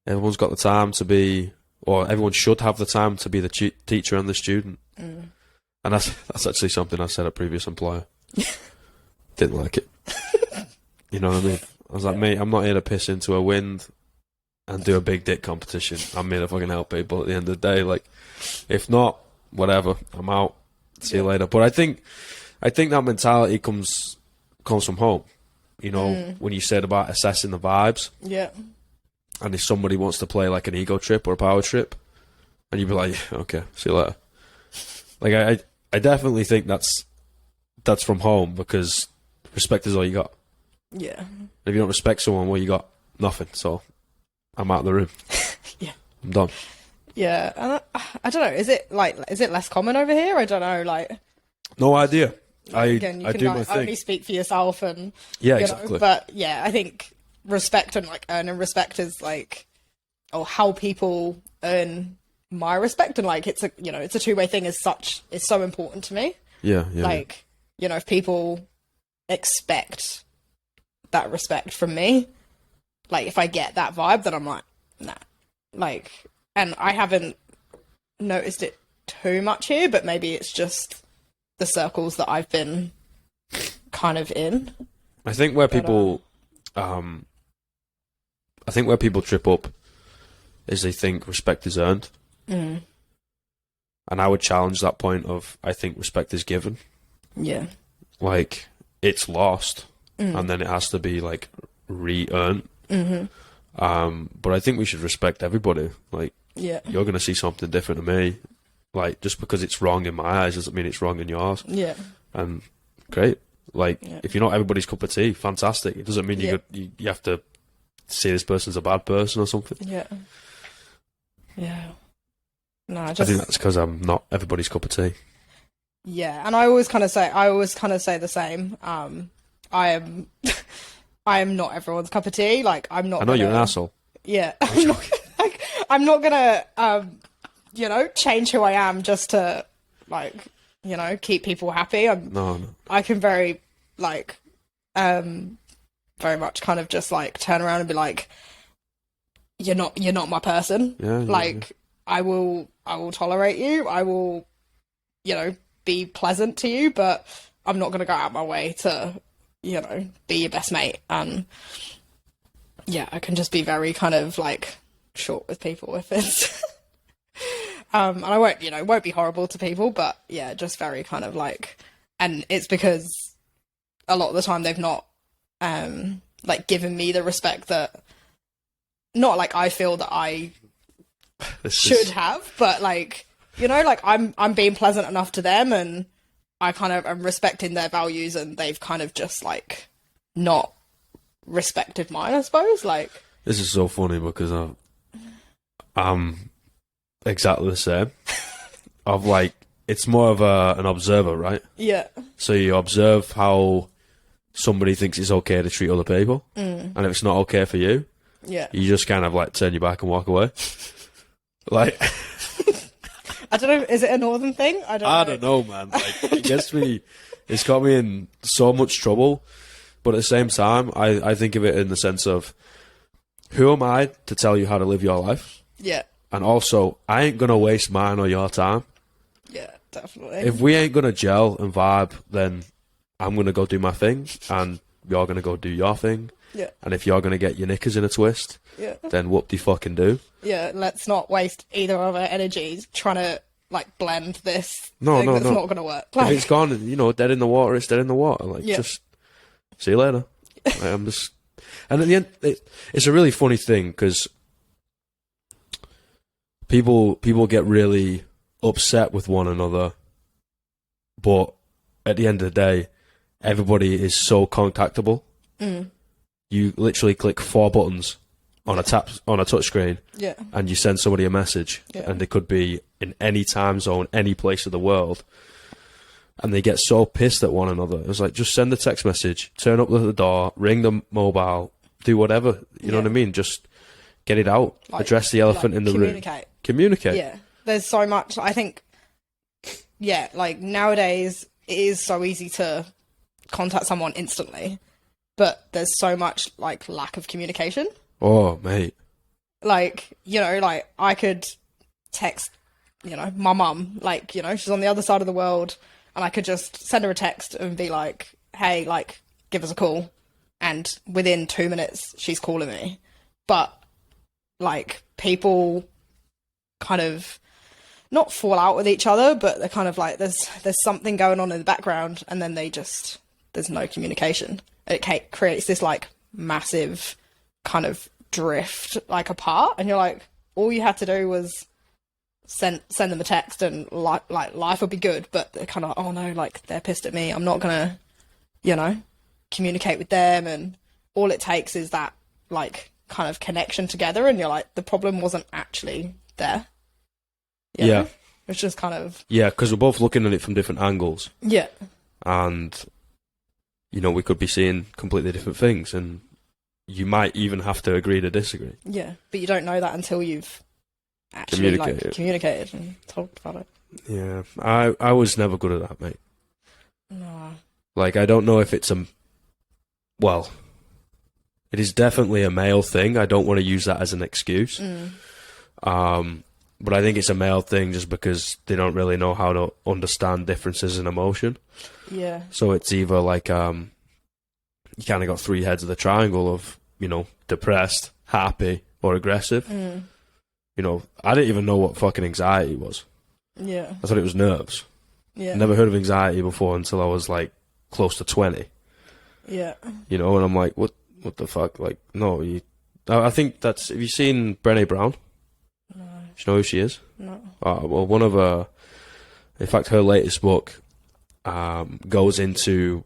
Everyone's got the time to be, or everyone should have the time to be the teacher and the student. And that's actually something I said at previous employer. Didn't like it. You know what I mean? I was like, mate, I'm not here to piss into a wind and do a big dick competition. I'm here to fucking help people at the end of the day. Like, if not, whatever, I'm out. See you later. But I think that mentality comes from home. You know, when you said about assessing the vibes. Yeah. And if somebody wants to play like an ego trip or a power trip, and you'd be like, okay, see you later. Like, I definitely think that's from home, because respect is all you got. Yeah. If you don't respect someone, well, you got nothing. So I'm out of the room. Yeah. I'm done. Yeah. And I don't know. Is it less common over here? I don't know. Like, no idea. Again, you I can do my thing. only speak for yourself, and yeah, exactly. But yeah, I think respect and like earning respect is like, or how people earn my respect, and like it's a two-way thing. Is so important to me. Yeah. Like, if people expect that respect from me, like if I get that vibe, then I'm like, nah. Like, and I haven't noticed it too much here, but maybe it's just the circles that I've been kind of in. I think where people trip up is they think respect is earned. And I would challenge that point of, I think respect is given. Yeah. Like, it's lost, and then it has to be like re-earned. But I think we should respect everybody. Like, you're going to see something different to me. Like, just because it's wrong in my eyes doesn't mean it's wrong in yours. Yeah. And great. Like, if you're not everybody's cup of tea, fantastic. It doesn't mean you have to see this person as a bad person or something. Yeah. Yeah. No, I think that's because I'm not everybody's cup of tea. Yeah, and I always kind of say the same. I am not everyone's cup of tea. Like, I'm not. I know you're an asshole. Yeah, I'm not gonna change who I am just to keep people happy. No. I can very much kind of just like turn around and be like, you're not my person. Yeah. I will tolerate you. I will, be pleasant to you, but I'm not going to go out of my way to, be your best mate. And yeah, I can just be very kind of like short with people if it's, and I won't be horrible to people, but yeah, just very kind of like, and it's because a lot of the time they've not, given me the respect that, not like I feel that I should have, but I'm being pleasant enough to them, and I kind of am respecting their values, and they've kind of just like not respected mine, I suppose. Like, this is so funny because I'm exactly the same. It's more of an observer, right? Yeah. So you observe how somebody thinks it's okay to treat other people, and if it's not okay for you, you just kind of like turn your back and walk away. Like, I don't know, is it a northern thing? I don't know, man. Like, it gets me, it's got me in so much trouble, but at the same time, I think of it in the sense of, who am I to tell you how to live your life? Yeah. And also, I ain't gonna waste mine or your time. Yeah, definitely. If we ain't gonna gel and vibe, then I'm gonna go do my thing, and you're gonna go do your thing. Yeah. And if you're gonna get your knickers in a twist, then whoop-de-fucking-do. Yeah, let's not waste either of our energies trying to blend this thing that's not gonna work. If it's gone, dead in the water, it's dead in the water. Just see you later. I'm just, and at the end, it's a really funny thing because people get really upset with one another, but at the end of the day, everybody is so contactable. You literally click 4 buttons on a touchscreen, and you send somebody a message, and they could be in any time zone, any place of the world, and they get so pissed at one another. It's like, just send a text message, turn up at the door, ring the mobile, do whatever. You know what I mean? Just get it out, address the elephant in the room. Communicate. Yeah, there's so much. I think yeah, like nowadays it is so easy to contact someone instantly, but there's so much like lack of communication. Oh, mate. Like, you know, like I could text, you know, my mum, like, you know, she's on the other side of the world, and I could just send her a text and be like, hey, like, give us a call. And within 2 minutes, she's calling me. But, like, people kind of not fall out with each other, but they're kind of like, there's something going on in the background, and then there's no communication. It creates this, like, massive kind of drift, like, apart. And you're like, all you had to do was send them a text and like life would be good, but they're kind of, oh no, like they're pissed at me, I'm not gonna, you know, communicate with them. And all it takes is that like kind of connection together, and you're like, the problem wasn't actually there. Yeah, it's just kind of, yeah, because we're both looking at it from different angles. Yeah. And you know, we could be seeing completely different things, and you might even have to agree to disagree. Yeah, but you don't know that until you've actually communicated and talked about it. Yeah, I was never good at that, mate. No. Like, I don't know if it's well, it is definitely a male thing. I don't want to use that as an excuse. But I think it's a male thing just because they don't really know how to understand differences in emotion. Yeah. So it's either like, you kind of got three heads of the triangle of, you know, depressed, happy, or aggressive. You know, I didn't even know what fucking anxiety was. Yeah. I thought it was nerves. Yeah. Never heard of anxiety before until I was like close to 20. Yeah. You know, and I'm like, what the fuck? Like, no, I think that's, have you seen Brené Brown? No. Do you know who she is? No. Well, one of her, in fact, her latest book goes into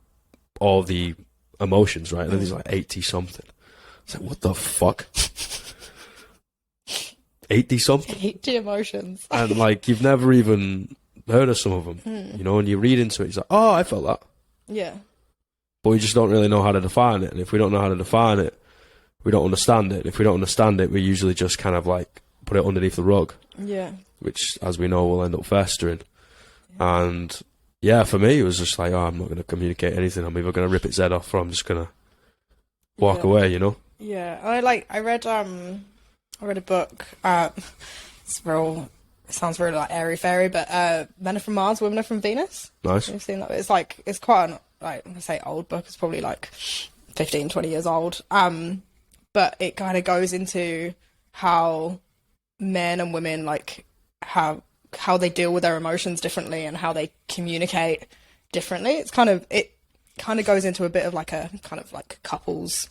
all the emotions, right? And then there's like 80 something. It's like, what the fuck? 80 something? 80 emotions. And like, you've never even heard of some of them, you know, and you read into it, it's like, oh, I felt that. Yeah. But we just don't really know how to define it. And if we don't know how to define it, we don't understand it. And if we don't understand it, we usually just kind of like put it underneath the rug. Yeah. Which, as we know, will end up festering. Yeah. And yeah, for me, it was just like, oh, I'm not going to communicate anything. I'm either going to rip its head off or I'm just going to walk away, you know? Yeah. I read a book. It sounds really like airy fairy, but Men Are From Mars, Women Are From Venus. Nice. You've seen that? It's like, it's quite an, like, I'm gonna say old book. It's probably like 15, 20 years old. But it kind of goes into how men and women like how they deal with their emotions differently and how they communicate differently. It kind of goes into a bit of like a kind of like couples,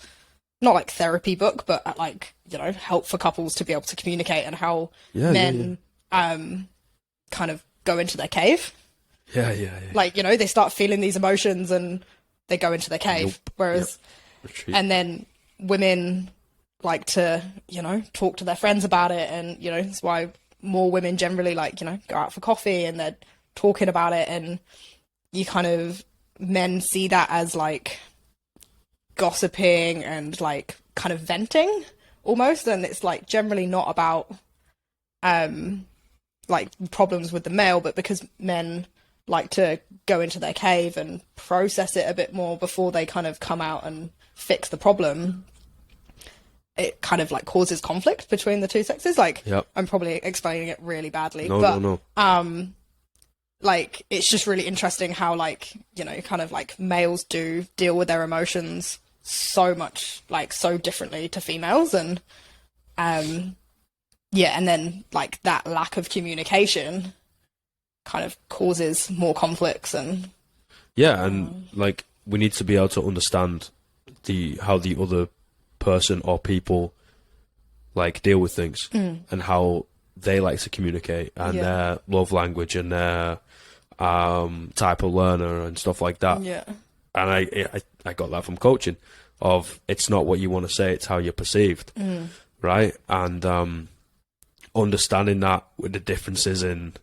not like therapy book, but like, you know, help for couples to be able to communicate, and how men kind of go into their cave. Yeah. Like, you know, they start feeling these emotions and they go into their cave. Whereas, and then women like to, you know, talk to their friends about it. And, you know, that's why more women generally like, you know, go out for coffee and they're talking about it. And you kind of, men see that as like gossiping and like kind of venting almost. And it's like generally not about, like problems with the male, but because men like to go into their cave and process it a bit more before they kind of come out and fix the problem, it kind of like causes conflict between the two sexes. Like, I'm probably explaining it really badly, No. Like, it's just really interesting how, like, you know, kind of like males do deal with their emotions so much, like, so differently to females. And yeah, and then like that lack of communication kind of causes more conflicts. And and like, we need to be able to understand how the other person or people like deal with things and how they like to communicate and their love language and their type of learner and stuff like that. And I got that from coaching, of it's not what you want to say, it's how you're perceived, right? And understanding that with the differences in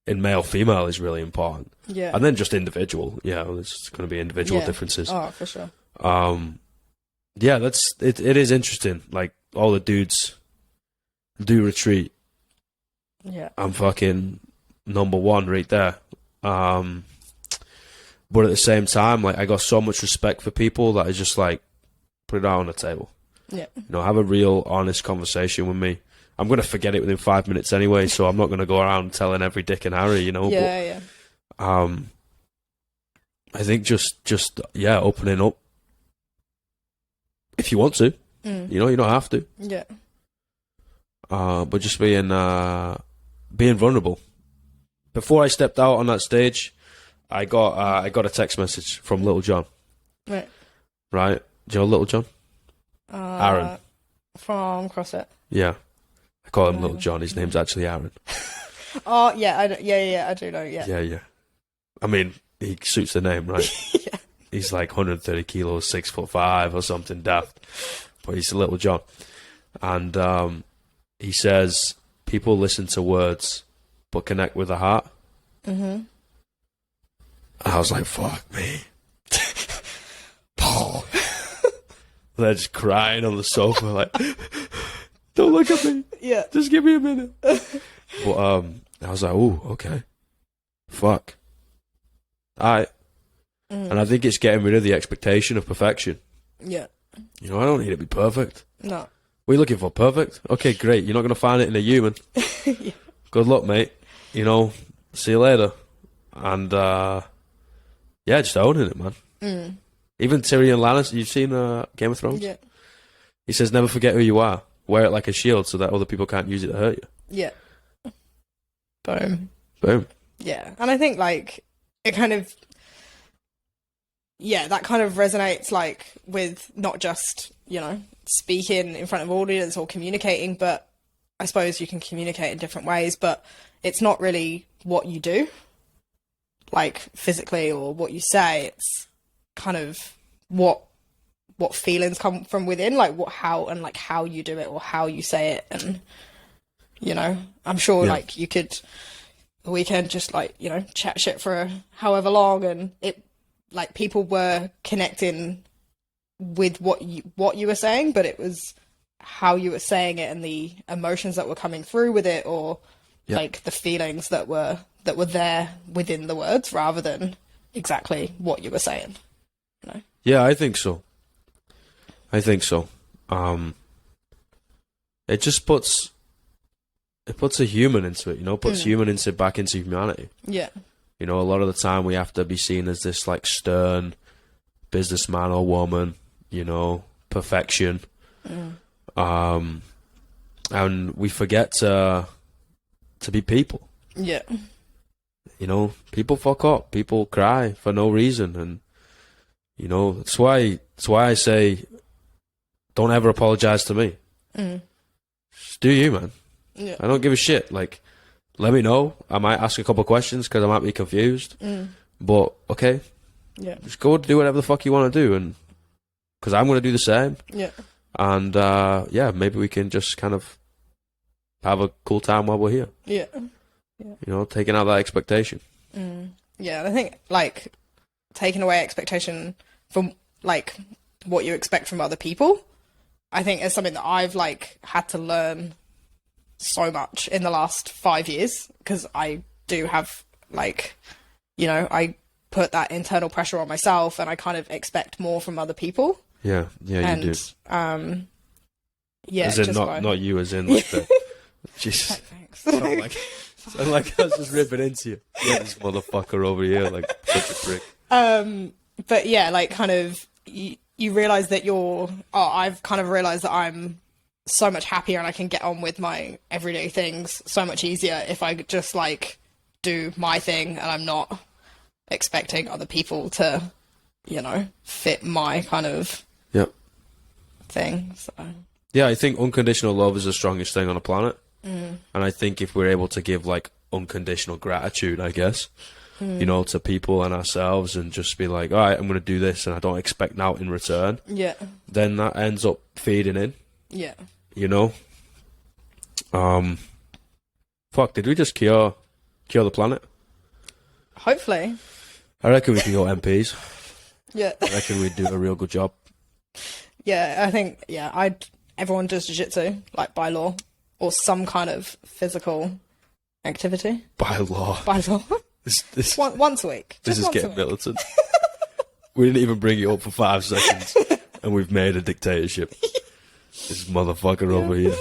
male female is really important. And then just individual, there's going to be individual differences. Oh, for sure. It is interesting. Like, all the dudes do retreat. I'm fucking number one right there. But at the same time, like, I got so much respect for people that I just, like, put it out on the table. Yeah. You know, have a real honest conversation with me. I'm going to forget it within 5 minutes anyway, so I'm not going to go around telling every Dick and Harry, you know. Yeah, but, I think just opening up. If you want to. You know, you don't have to. Yeah. But just being vulnerable. Before I stepped out on that stage, I got a text message from Little John. Right. Right? Do you know Little John? Aaron. From CrossFit. Yeah. I call him Little John. His name's actually Aaron. Oh, yeah, I do know, yeah. Yeah. I mean, he suits the name, right? Yeah. He's like 130 kilos, 6'5" or something daft. But he's Little John. And he says, people listen to words, but connect with the heart. And I was like, fuck me. Paul. They're just crying on the sofa, like, don't look at me. Yeah. Just give me a minute. But I was like, ooh, okay. Fuck. Alright. And I think it's getting rid of the expectation of perfection. Yeah. You know, I don't need to be perfect. No. What are you looking for? Perfect? Okay, great. You're not going to find it in a human. Yeah. Good luck, mate. You know, see you later. And, just owning it, man. Even Tyrion Lannister, you've seen Game of Thrones? Yeah. He says, never forget who you are. Wear it like a shield so that other people can't use it to hurt you. Yeah. Boom. Yeah. And I think, like, it kind of... Yeah, that kind of resonates, like, with not just, you know, speaking in front of audience or communicating, but I suppose you can communicate in different ways, but it's not really what you do, like, physically, or what you say. It's kind of what feelings come from within, like, how you do it or how you say it. And, you know, I'm sure, like, we can just, like, you know, chat shit for however long, and it, like, people were connecting with what you were saying, but it was how you were saying it and the emotions that were coming through with it, or like the feelings that were there within the words, rather than exactly what you were saying. You know? Yeah, I think so. It just puts a human into it, you know, puts human back into humanity. Yeah. You know, a lot of the time we have to be seen as this, like, stern businessman or woman, you know, perfection. And we forget to be people. Yeah. You know, people fuck up. People cry for no reason. And, you know, that's why I say, don't ever apologize to me. Just do you, man. Yeah. I don't give a shit. Like, let me know. I might ask a couple of questions because I might be confused. But, okay. Yeah. Just go do whatever the fuck you want to do. And because I'm going to do the same. Yeah. And, maybe we can just kind of have a cool time while we're here. Yeah. You know, taking out that expectation. Yeah, and I think, like, taking away expectation from, like, what you expect from other people, I think is something that I've, like, had to learn so much in the last 5 years, because I do have, like, you know, I put that internal pressure on myself, and I kind of expect more from other people. Yeah, you do. Yeah, as in not you, as in, like, the Jesus. Thanks. Sound like I was just ripping into you. Yeah, this motherfucker over here, like, such a prick. But yeah, like, kind of, you realise that I've kind of realised that I'm so much happier and I can get on with my everyday things so much easier if I just, like, do my thing and I'm not expecting other people to, you know, fit my kind of thing. So. Yeah, I think unconditional love is the strongest thing on the planet. And I think if we're able to give, like, unconditional gratitude, I guess, you know, to people and ourselves, and just be like, all right, I'm going to do this and I don't expect now in return. Yeah. Then that ends up feeding in. Yeah. You know? Fuck, did we just cure the planet? Hopefully. I reckon we can go MPs. Yeah. I reckon we'd do a real good job. Yeah, I think, everyone does jiu-jitsu, like, by law, or some kind of physical activity. By law. Once a week. This Just is once a getting week. militant. We didn't even bring it up for 5 seconds, and we've made a dictatorship. This motherfucker over here.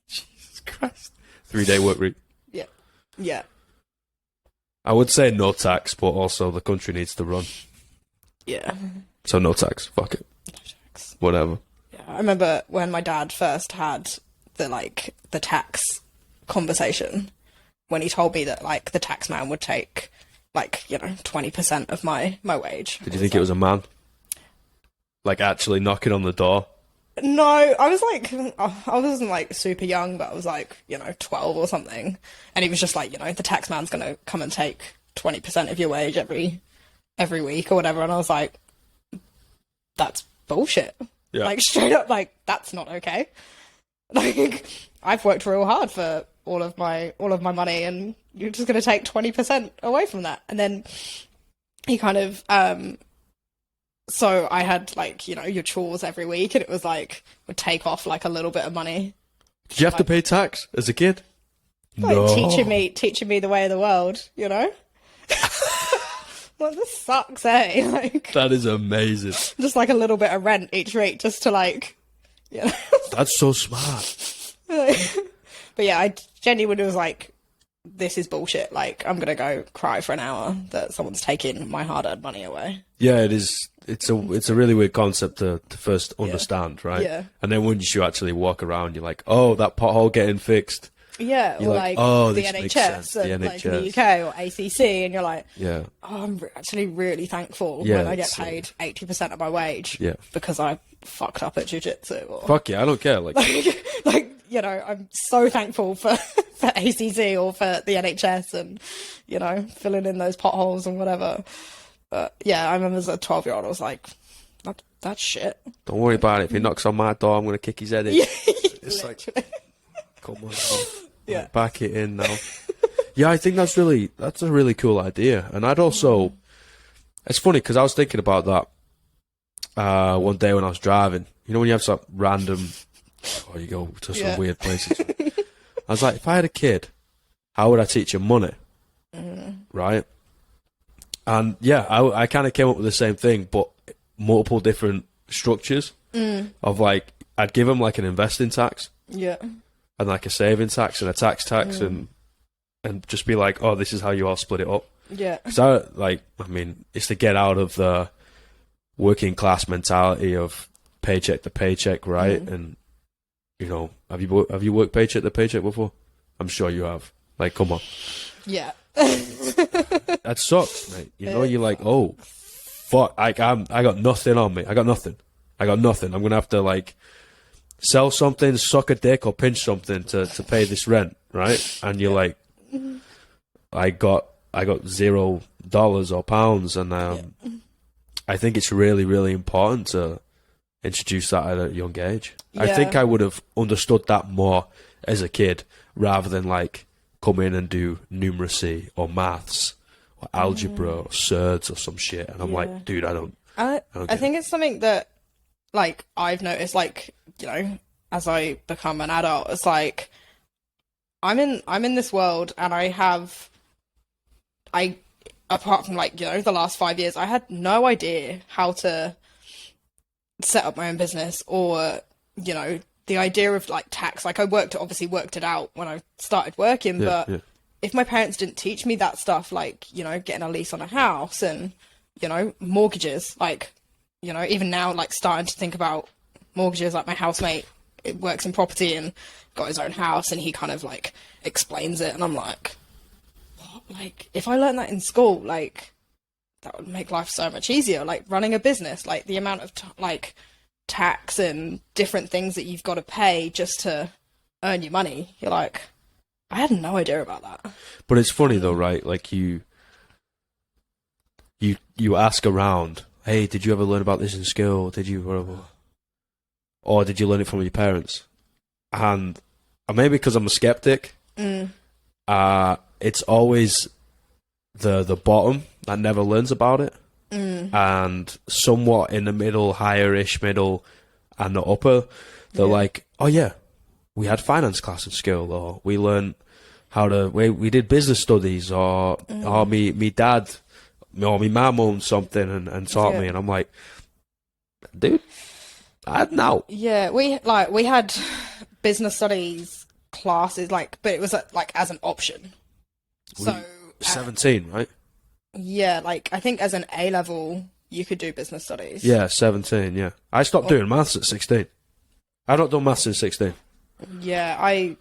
Jesus Christ. 3-day work week. Yeah. Yeah. I would say no tax, but also the country needs to run. Yeah. So no tax. Fuck it. No tax. Whatever. Yeah. I remember when my dad first had the tax conversation, when he told me that like the tax man would take 20% of my wage. Did you think it was a man? Like actually knocking on the door? No, I was like, I wasn't like super young, but I was like, 12 or something. And he was just like, the tax man's going to come and take 20% of your wage every week or whatever. And I was like, that's bullshit. Yeah. Like straight up, like that's not okay. Like I've worked real hard for all of my money, and you're just going to take 20% away from that. And then he kind of, so I had like, your chores every week, and it was like, would take off like a little bit of money. Did you have to pay tax as a kid? Like No. teaching me the way of the world, Well, this sucks, eh? Like, That is amazing. just like a little bit of rent each week, just to like, That's so smart. But yeah, I genuinely was like, this is bullshit. Like, I'm gonna go cry for an hour that someone's taking my hard-earned money away. Yeah, it is. It's a really weird concept to first understand, right? Yeah. And then once you actually walk around, you're like, oh, that pothole getting fixed. Yeah, You're or like, like, oh, the this makes NHS, sense, the and, like in NHS. the UK or ACC, and you're like, Yeah. oh, I'm actually really thankful Yeah, when I get it's, paid 80% of my wage Yeah. because I fucked up at jiu-jitsu. Or, Fuck yeah, I don't care. Like, I'm so thankful for ACC or for the NHS and, filling in those potholes and whatever. But yeah, I remember as a 12-year-old, I was like, that's shit. don't worry about it. If he knocks on my door, I'm going to kick his head in. It's like, come on. Yeah. Back it in now. Yeah, I think that's a really cool idea. And I'd also, it's funny because I was thinking about that one day when I was driving. You know when you have some random, you go to some weird places. I was like, if I had a kid, how would I teach him money? Right? And yeah, I kind of came up with the same thing, but multiple different structures of like, I'd give him like an investing tax. Yeah. And like a saving tax and a tax and just be like, oh, this is how you all split it up. Yeah. Because it's to get out of the working class mentality of paycheck to paycheck, right? And have you worked paycheck to paycheck before? I'm sure you have. Like, come on. Yeah. That sucks, mate. You're like, oh, fuck, I got nothing on me. I got nothing. I'm gonna have to like sell something, suck a dick, or pinch something to pay this rent, right? And you're like, I got $0 or pounds, and I think it's really, really important to introduce that at a young age. I think I would have understood that more as a kid rather than like come in and do numeracy or maths or algebra or surds or some shit. And I'm like, dude, I don't think it's something that like I've noticed, like, as I become an adult, it's like I'm in this world, and apart from like, the last 5 years, I had no idea how to set up my own business or, the idea of like tax. Like I obviously worked it out when I started working, but if my parents didn't teach me that stuff, like, getting a lease on a house and, mortgages, like, even now, like starting to think about mortgages, like my housemate, it works in property and got his own house, and he kind of like explains it, and I'm like, what? Like, if I learned that in school, like that would make life so much easier. Like running a business, like the amount of like tax and different things that you've got to pay just to earn your money. You're like, I had no idea about that. But it's funny though, right? Like you ask around, hey, did you ever learn about this in school? Did you, whatever? Or did you learn it from your parents? And maybe because I'm a skeptic, it's always the bottom that never learns about it. And somewhat in the middle, higher-ish middle, and the upper, they're like, oh yeah, we had finance class in school, or we learned we did business studies, or me dad or me mum owned something and taught me, and I'm like, dude, I know. Yeah, we had business studies classes, but it was like as an option. So 17, right? Yeah, I think as an A level you could do business studies. Yeah, 17. Yeah, I stopped doing maths at 16. I've not done maths since 16. Yeah, I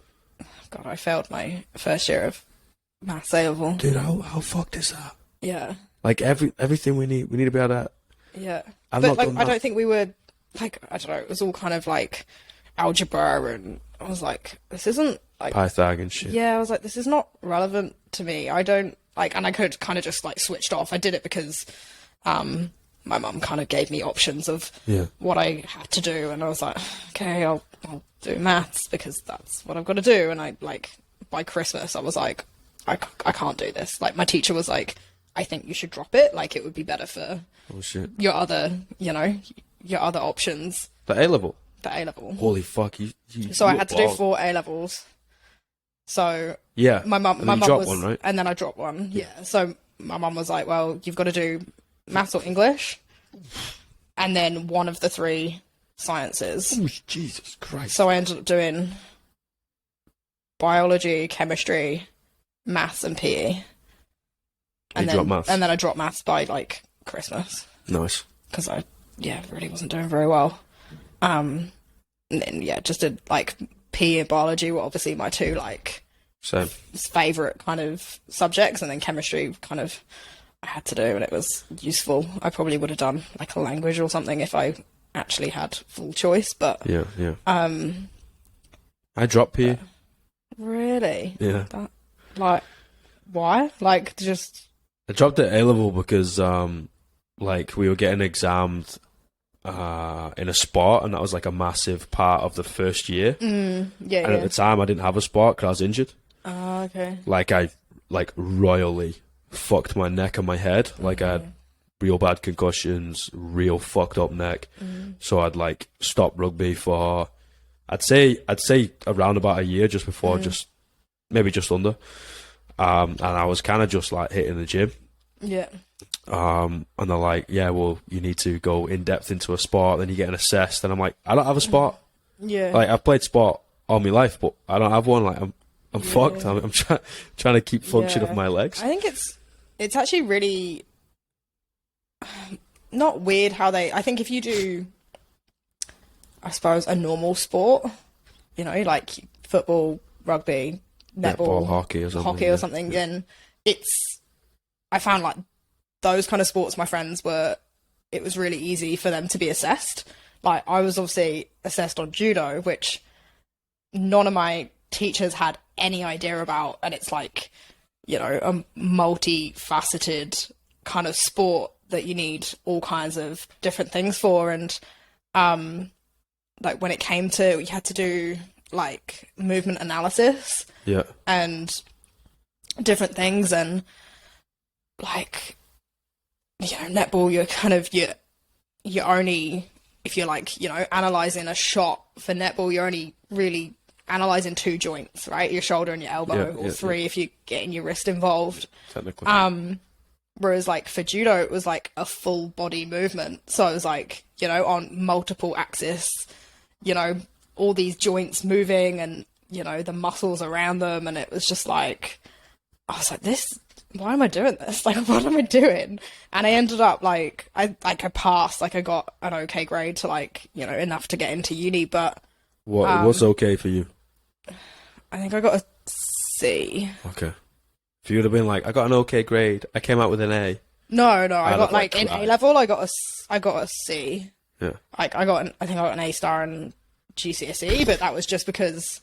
failed my first year of maths A level. Dude, how fucked is that? Yeah. Like everything we need to be able to. Yeah. I've but not done I don't think we were I don't know, it was all kind of like algebra, and I was like, this isn't like Pythag and shit. Yeah, I was like, this is not relevant to me. I don't and I could kind of just switched off. I did it because my mum kind of gave me options of what I had to do, and I was like, okay, I'll do maths because that's what I've got to do. And I by Christmas I was like, I can't do this. My teacher was like, I think you should drop it. It would be better for your other, your other options. The A level. The A level. Holy fuck! So I had to do 4 A levels. So yeah, my mum was, one, right? And then I dropped one. Yeah. So my mum was like, well, you've got to do maths or English, and then one of the 3 sciences. Oh, Jesus Christ! So I ended up doing biology, chemistry, maths, and PE. And then I dropped maths by Christmas. Nice. Because I really wasn't doing very well. And then just did PE and biology were obviously my 2 same favourite kind of subjects, and then chemistry kind of I had to do, and it was useful. I probably would have done a language or something if I actually had full choice, but yeah. I dropped PE. Really? Yeah. Why? Just I dropped it A level because we were getting examined in a sport, and that was a massive part of the first year. And at the time I didn't have a sport because I was injured. Oh, okay. I royally fucked my neck and my head. I had real bad concussions, real fucked up neck. So I'd stopped rugby for I'd say around about a year, just before, maybe just under. And I was kind of just hitting the gym. Yeah. And they're like, yeah, well, you need to go in depth into a sport, then you're getting assessed. And I'm like, I don't have a sport. Yeah. I've played sport all my life, but I don't have one. I'm fucked. I'm trying to keep function of my legs. I think it's actually really not weird how I think if you do, I suppose, a normal sport, football, rugby, netball, hockey or something, then I found those kind of sports, my friends it was really easy for them to be assessed. I was obviously assessed on judo, which none of my teachers had any idea about, and it's a multifaceted kind of sport that you need all kinds of different things for. And when it came to, you had to do movement analysis, and different things, and netball, you're kind of you're only, if you're analysing a shot for netball, you're only really analysing 2 joints, right? Your shoulder and your elbow, or 3 if you're getting your wrist involved. Technically. Whereas for judo, it was a full body movement. So it was on multiple axes, all these joints moving, and, the muscles around them. And it was just I was like, why am I doing this? What am I doing? And I ended up I passed, I got an okay grade to enough to get into uni, but what's okay for you? I think I got a C. Okay. If you would have been I got an okay grade, I came out with an A. No, I got in A level, I got a C. Yeah. I think I got an A star in GCSE, but that was just because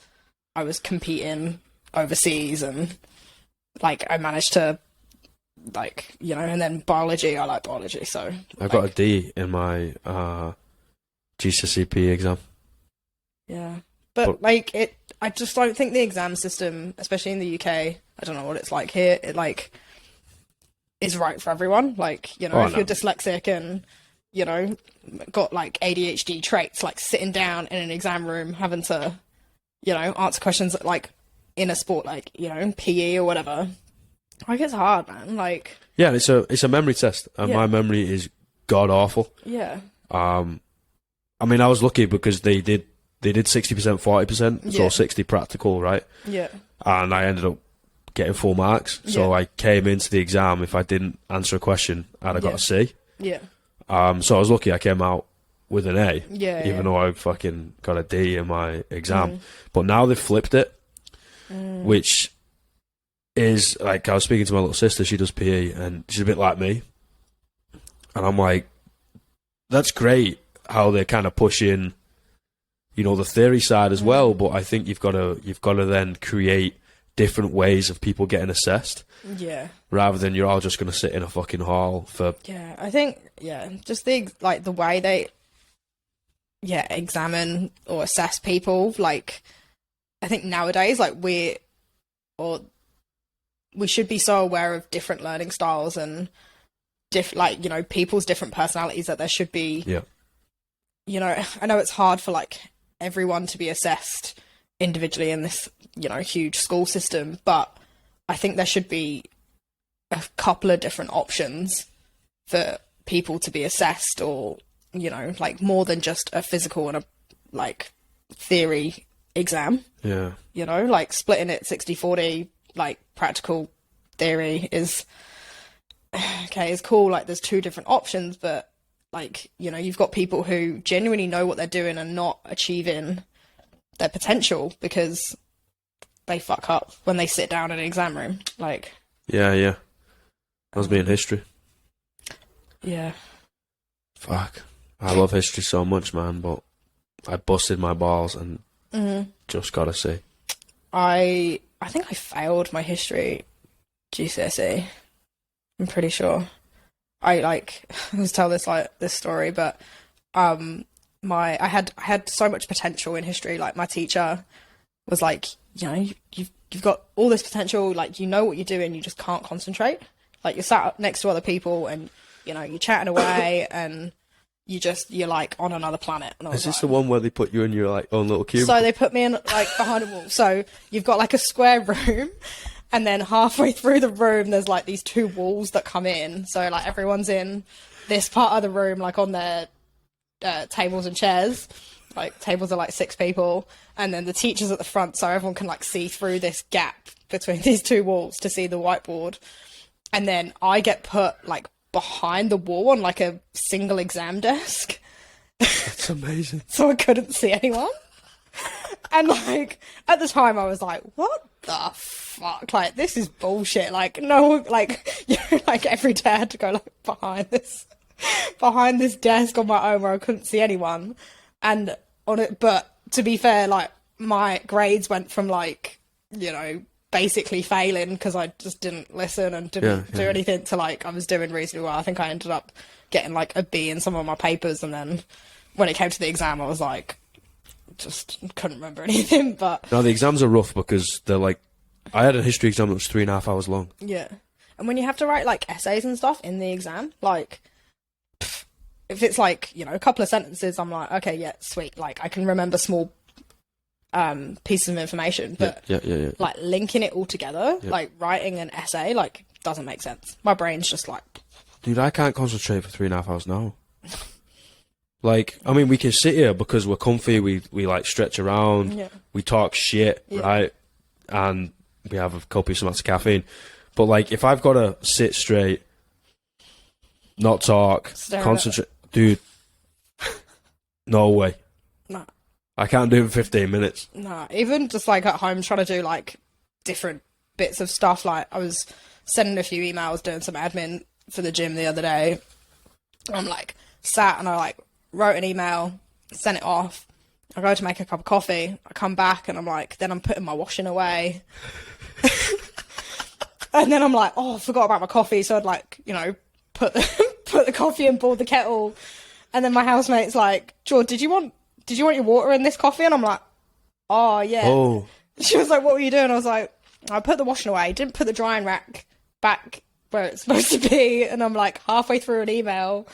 I was competing overseas, and I managed to and then biology, I like biology, so I got a D in my GCSE PE exam. Yeah. But I just don't think the exam system, especially in the UK, I don't know what it's like here, it is right for everyone. If you're dyslexic and, got ADHD traits, sitting down in an exam room having to, answer questions that in a sport, like, you know, PE or whatever. Like, it's hard, man. Like, yeah, it's a memory test, and my memory is god awful. Yeah. I mean, I was lucky because they did 60%, 40%, so 60 practical, right? Yeah. And I ended up getting full marks. So I came into the exam, if I didn't answer a question, I'd have got a C. Yeah. So I was lucky I came out with an A, even though I fucking got a D in my exam. But now they've flipped it, which is, like, I was speaking to my little sister, she does PE, and she's a bit like me. And I'm like, that's great how they're kind of pushing, you know, the theory side as well, but I think you've got to then create different ways of people getting assessed. Yeah. Rather than you're all just going to sit in a fucking hall for... Yeah, I think, just the way they, examine or assess people, like, I think nowadays, like, we should be so aware of different learning styles and, like, you know, people's different personalities, that there should be... Yeah. You know, I know it's hard for, like, everyone to be assessed individually in this, you know, huge school system, but I think there should be a couple of different options for people to be assessed, or, you know, like, more than just a physical and a, like, theory exam. Yeah. You know, like, splitting it 60-40, like, practical theory is, okay, it's cool, like, there's two different options, but, like, you know, you've got people who genuinely know what they're doing and not achieving their potential because they fuck up when they sit down in an exam room. Like, yeah. That was me in history. Yeah. Fuck. I love history so much, man, but I busted my balls and just got to see. I think I failed my history GCSE. I'm pretty sure. I always tell this story, but I had so much potential in history. Like, my teacher was like, you know, you've got all this potential, like, you know what you're doing, you just can't concentrate. Like, you're sat up next to other people and, you know, you're chatting away and you're like on another planet. And Is this the one where they put you in your, like, own little cube? So they put me in, like, behind a wall. So you've got, like, a square room, and then halfway through the room there's, like, these two walls that come in. So, like, everyone's in this part of the room, like, on their tables and chairs. Like, tables are, like, 6 people, and then the teacher's at the front, so everyone can, like, see through this gap between these two walls to see the whiteboard. And then I get put, like, behind the wall on, like, a single exam desk. That's amazing. So I couldn't see anyone. And, like, at the time I was like, what the fuck? Like, this is bullshit. Like, no, like, you know, like, every day I had to go, like, behind this desk on my own where I couldn't see anyone. And on it, but to be fair, like, my grades went from, like, you know, basically failing because I just didn't listen and didn't do anything to, like, I was doing reasonably well. I think I ended up getting, like, a B in some of my papers, and then when it came to the exam I was like, just couldn't remember anything. But no, the exams are rough because they're like, I had a history exam that was 3.5 hours long. Yeah. And when you have to write, like, essays and stuff in the exam, like, if it's, like, you know, a couple of sentences, I'm like, okay, yeah, sweet. Like, I can remember small pieces of information, but yeah. like, linking it all together, like, writing an essay, like, doesn't make sense. My brain's just like... Dude, I can't concentrate for 3.5 hours now. Like, I mean, we can sit here because we're comfy, we like, stretch around, we talk shit, right? And we have a copious amounts of caffeine. But, like, if I've got to sit straight, not talk, concentrate... Dude, no way. Nah. I can't do it in 15 minutes. Nah, even just, like, at home trying to do, like, different bits of stuff. Like, I was sending a few emails, doing some admin for the gym the other day. I'm, like, sat and I, like, wrote an email, sent it off. I go to make a cup of coffee. I come back and I'm like, then I'm putting my washing away. And then I'm like, oh, I forgot about my coffee. So I'd, like, you know, put the coffee and boiled the kettle. And then my housemate's like, George, did you want your water in this coffee? And I'm like, oh, yeah. Oh. She was like, what were you doing? I was like, I put the washing away, didn't put the drying rack back where it's supposed to be. And I'm, like, halfway through an email.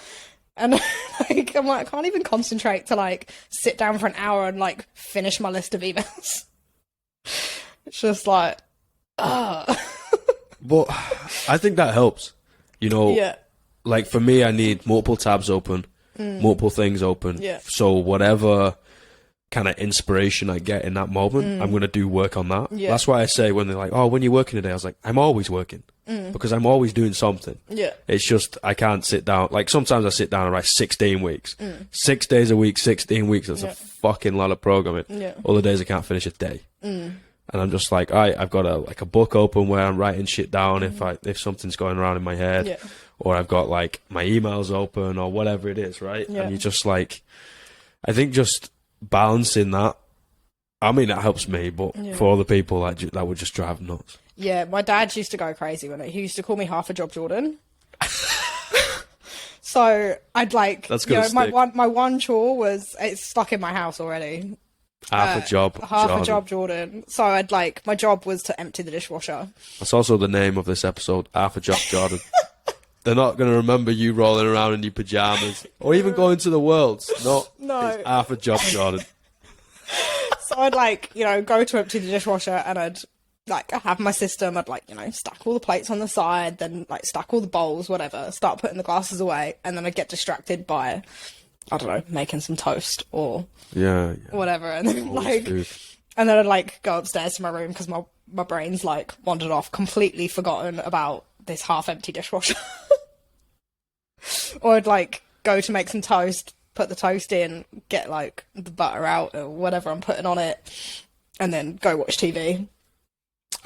And, like, I'm like, I can't even concentrate to, like, sit down for an hour and, like, finish my list of emails. It's just like, But I think that helps. You know, yeah, like for me, I need multiple tabs open, multiple things open. Yeah. So whatever kind of inspiration I get in that moment, I'm going to do work on that. Yeah. That's why I say when they're like, oh, when you're working today, I was like, I'm always working because I'm always doing something. yeah, It's just, I can't sit down. Like sometimes I sit down and write 16 weeks, 6 days a week, 16 weeks. That's a fucking lot of programming. Yeah. Other days I can't finish a day. And I'm just like, all right, I've got a book open where I'm writing shit down if something's going around in my head. Yeah. Or I've got like my emails open or whatever it is, right? Yeah. And you just like, I think just balancing that, I mean, it helps me, but for other people, that would just drive them nuts. Yeah, my dad used to go crazy when he used to call me half a job Jordan. So I'd like, That's you know, gonna my one chore was, it's stuck in my house already. Half a job, Half a job Jordan. So I'd like, my job was to empty the dishwasher. That's also the name of this episode, Half a Job Jordan. They're not going to remember you rolling around in your pajamas or even going to the Worlds. No. It's Half a Job Jordan. So I'd like, you know, go to empty the dishwasher and I'd like have my system. I'd like, you know, stack all the plates on the side, then like stack all the bowls, whatever, start putting the glasses away. And then I'd get distracted by, I don't know, making some toast or whatever. And then and then I'd like go upstairs to my room because my brain's like wandered off, completely forgotten about this half empty dishwasher. Or I'd like go to make some toast, put the toast in, get like the butter out or whatever I'm putting on it, and then go watch TV.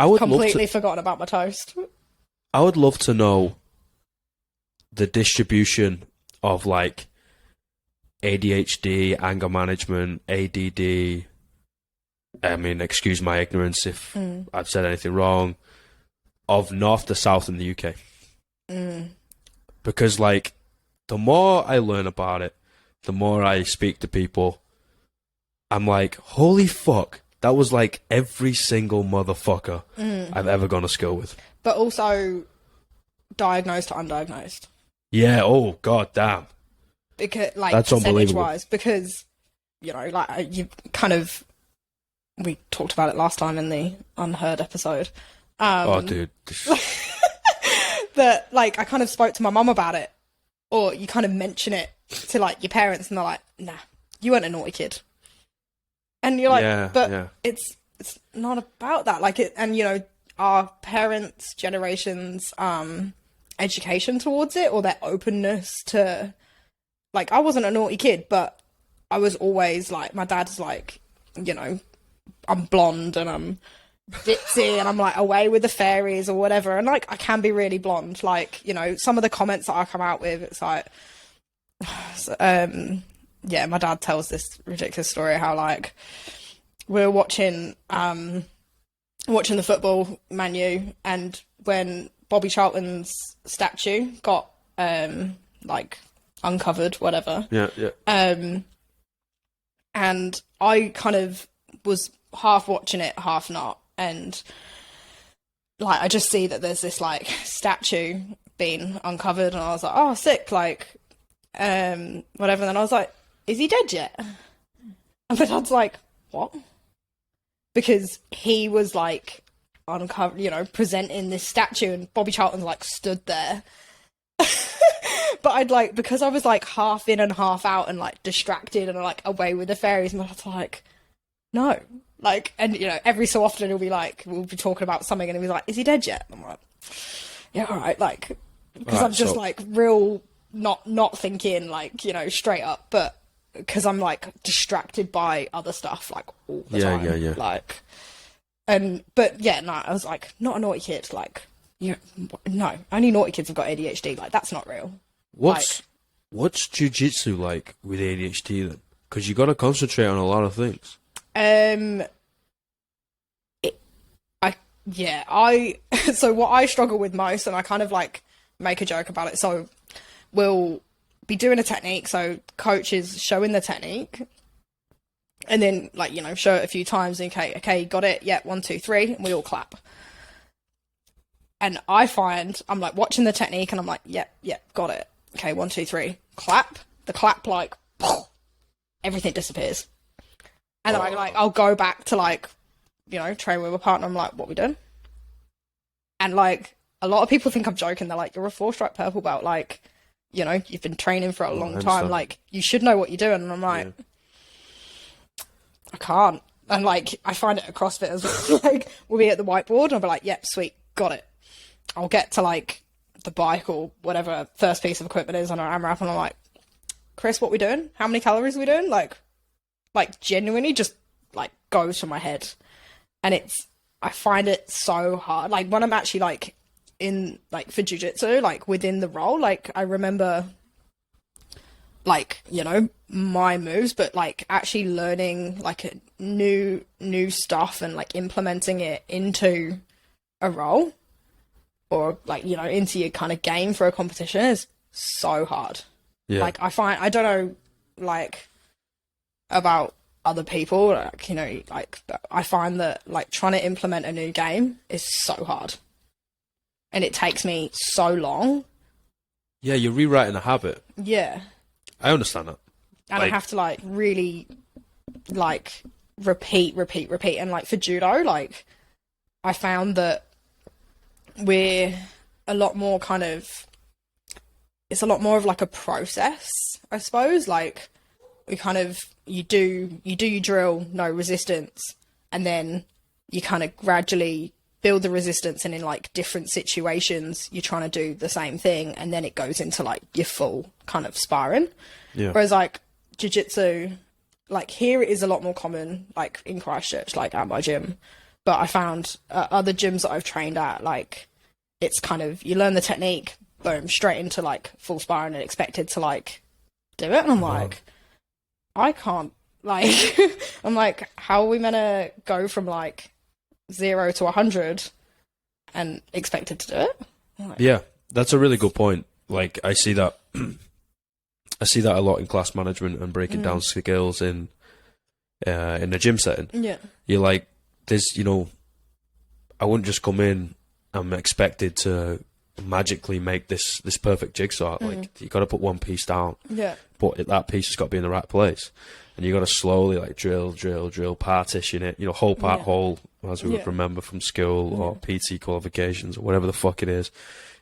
I would completely forgotten about my toast. I would love to know the distribution of like ADHD, anger management, ADD. I mean, excuse my ignorance if I've said anything wrong, of north to south in the UK. Because like the more I learn about it, the more I speak to people, I'm like, holy fuck, that was like every single motherfucker I've ever gone to school with. But also diagnosed or undiagnosed. Yeah, oh god damn. Because like that's unbelievable. Wise, because you know, like you kind of, we talked about it last time in the Unheard episode. Oh dude. That like I kind of spoke to my mum about it, or you kind of mention it to like your parents and they're like, nah, you weren't a naughty kid. And you're like, it's not about that. Like it, and you know, our parents' generations, education towards it or their openness to, like, I wasn't a naughty kid, but I was always like, my dad's like, you know, I'm blonde and I'm ditzy and I'm like away with the fairies or whatever. And like, I can be really blonde. Like, you know, some of the comments that I come out with, it's like, yeah, my dad tells this ridiculous story how like we're watching the football Man U, and when Bobby Charlton's statue got like uncovered, whatever. And I kind of was half watching it, half not, and like I just see that there's this like statue being uncovered, and I was like, oh, sick, like whatever. And then I was like, is he dead yet? And my dad's like, what? Because he was like uncovered, you know, presenting this statue, and Bobby Charlton's like stood there. But I'd like, because I was like half in and half out and like distracted and like away with the fairies, and I was like, no, like, and you know, every so often we'll be talking about something, and he'll be like, is he dead yet? And I'm like, yeah, all right, like, because I'm just like real not thinking like, you know, straight up, but because I'm like distracted by other stuff like all the time. Like, but yeah, no, I was like, not a naughty kid. Like, no, only naughty kids have got ADHD. Like, that's not real. What's jiu-jitsu like with ADHD then? Because you got to concentrate on a lot of things. So what I struggle with most, and I kind of like make a joke about it. So we'll be doing a technique. So coach is showing the technique, and then like, you know, show it a few times. And okay, got it. Yeah, 1, 2, 3, and we all clap. And I find I'm like watching the technique, and I'm like, yep, got it. Okay, 1, 2, 3, clap. The clap, like, everything disappears. And then I'll go back to like you know, train with a partner, I'm like, what we doing? And like, a lot of people think I'm joking. They're like, you're a 4-stripe purple belt. Like, you know, you've been training for a long time. Like, you should know what you're doing. And I'm like, I can't. And like, I find it at CrossFit as well. Like, we'll be at the whiteboard and I'll be like, yep, sweet, got it. I'll get to like the bike or whatever first piece of equipment is on our AMRAP and I'm like, Chris, what we doing? How many calories are we doing? Like genuinely just like goes to my head. And I find it so hard. Like when I'm actually like in like for jiu-jitsu, like within the role, like I remember like, you know, my moves, but like actually learning like a new stuff and like implementing it into a role or like, you know, into your kind of game for a competition is so hard. Yeah. Like I don't know, like about other people, like, you know, like I find that like trying to implement a new game is so hard and it takes me so long. Yeah, you're rewriting a habit. Yeah, I understand that. And like, I have to like really like repeat and like for judo, like I found that we're a lot more kind of, it's a lot more of like a process, I suppose. Like we kind of, you do your drill, no resistance, and then you kind of gradually build the resistance, and in like different situations you're trying to do the same thing, and then it goes into like your full kind of sparring. Yeah. Whereas like jiu-jitsu, like here it is a lot more common, like in Christchurch, like at my gym, but I found other gyms that I've trained at, like it's kind of, you learn the technique, boom, straight into like full sparring and expected to like do it, and I'm like, I can't, like, I'm like, how are we meant to go from like 0 to 100 and expected to do it? Like, yeah, that's a really good point. Like, I see that a lot in class management and breaking down skills in a gym setting. Yeah, you're like, there's, you know, I wouldn't just come in. I'm expected to magically make this perfect jigsaw. Like, you got to put one piece down. Yeah. But that piece has got to be in the right place, and you got to slowly like drill, partition it. You know, hole part hole, as we would remember from school or PT qualifications or whatever the fuck it is.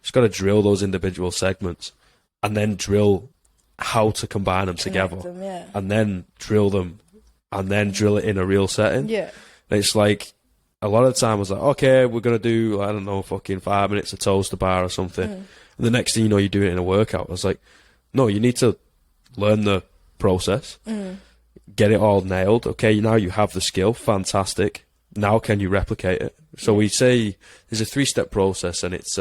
Just got to drill those individual segments, and then drill how to combine them together, and then drill them, and then drill it in a real setting. Yeah. And it's like, a lot of the time I was like, okay, we're going to do, I don't know, fucking 5 minutes of toaster bar or something. And the next thing you know, you do it in a workout. I was like, no, you need to learn the process, get it all nailed. Okay, now you have the skill. Fantastic. Now can you replicate it? So we say there's a 3-step process, and it's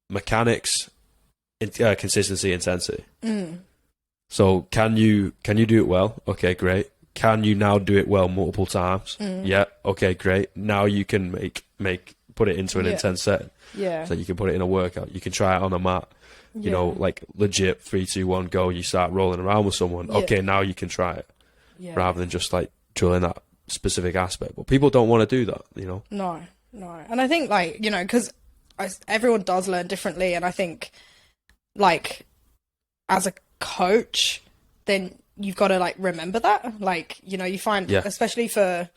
mechanics, consistency, intensity. So can you do it well? Okay, great. Can you now do it well multiple times? Yeah. Okay, great. Now you can put it into an intense setting. Yeah. So you can put it in a workout. You can try it on a mat. You know, like legit 3, 2, 1, go. You start rolling around with someone. Okay, now you can try it. Yeah. Rather than just like drilling that specific aspect. But people don't want to do that, you know? No. And I think like, you know, because everyone does learn differently. And I think like as a coach, then you've got to like remember that, like, you know, you find especially for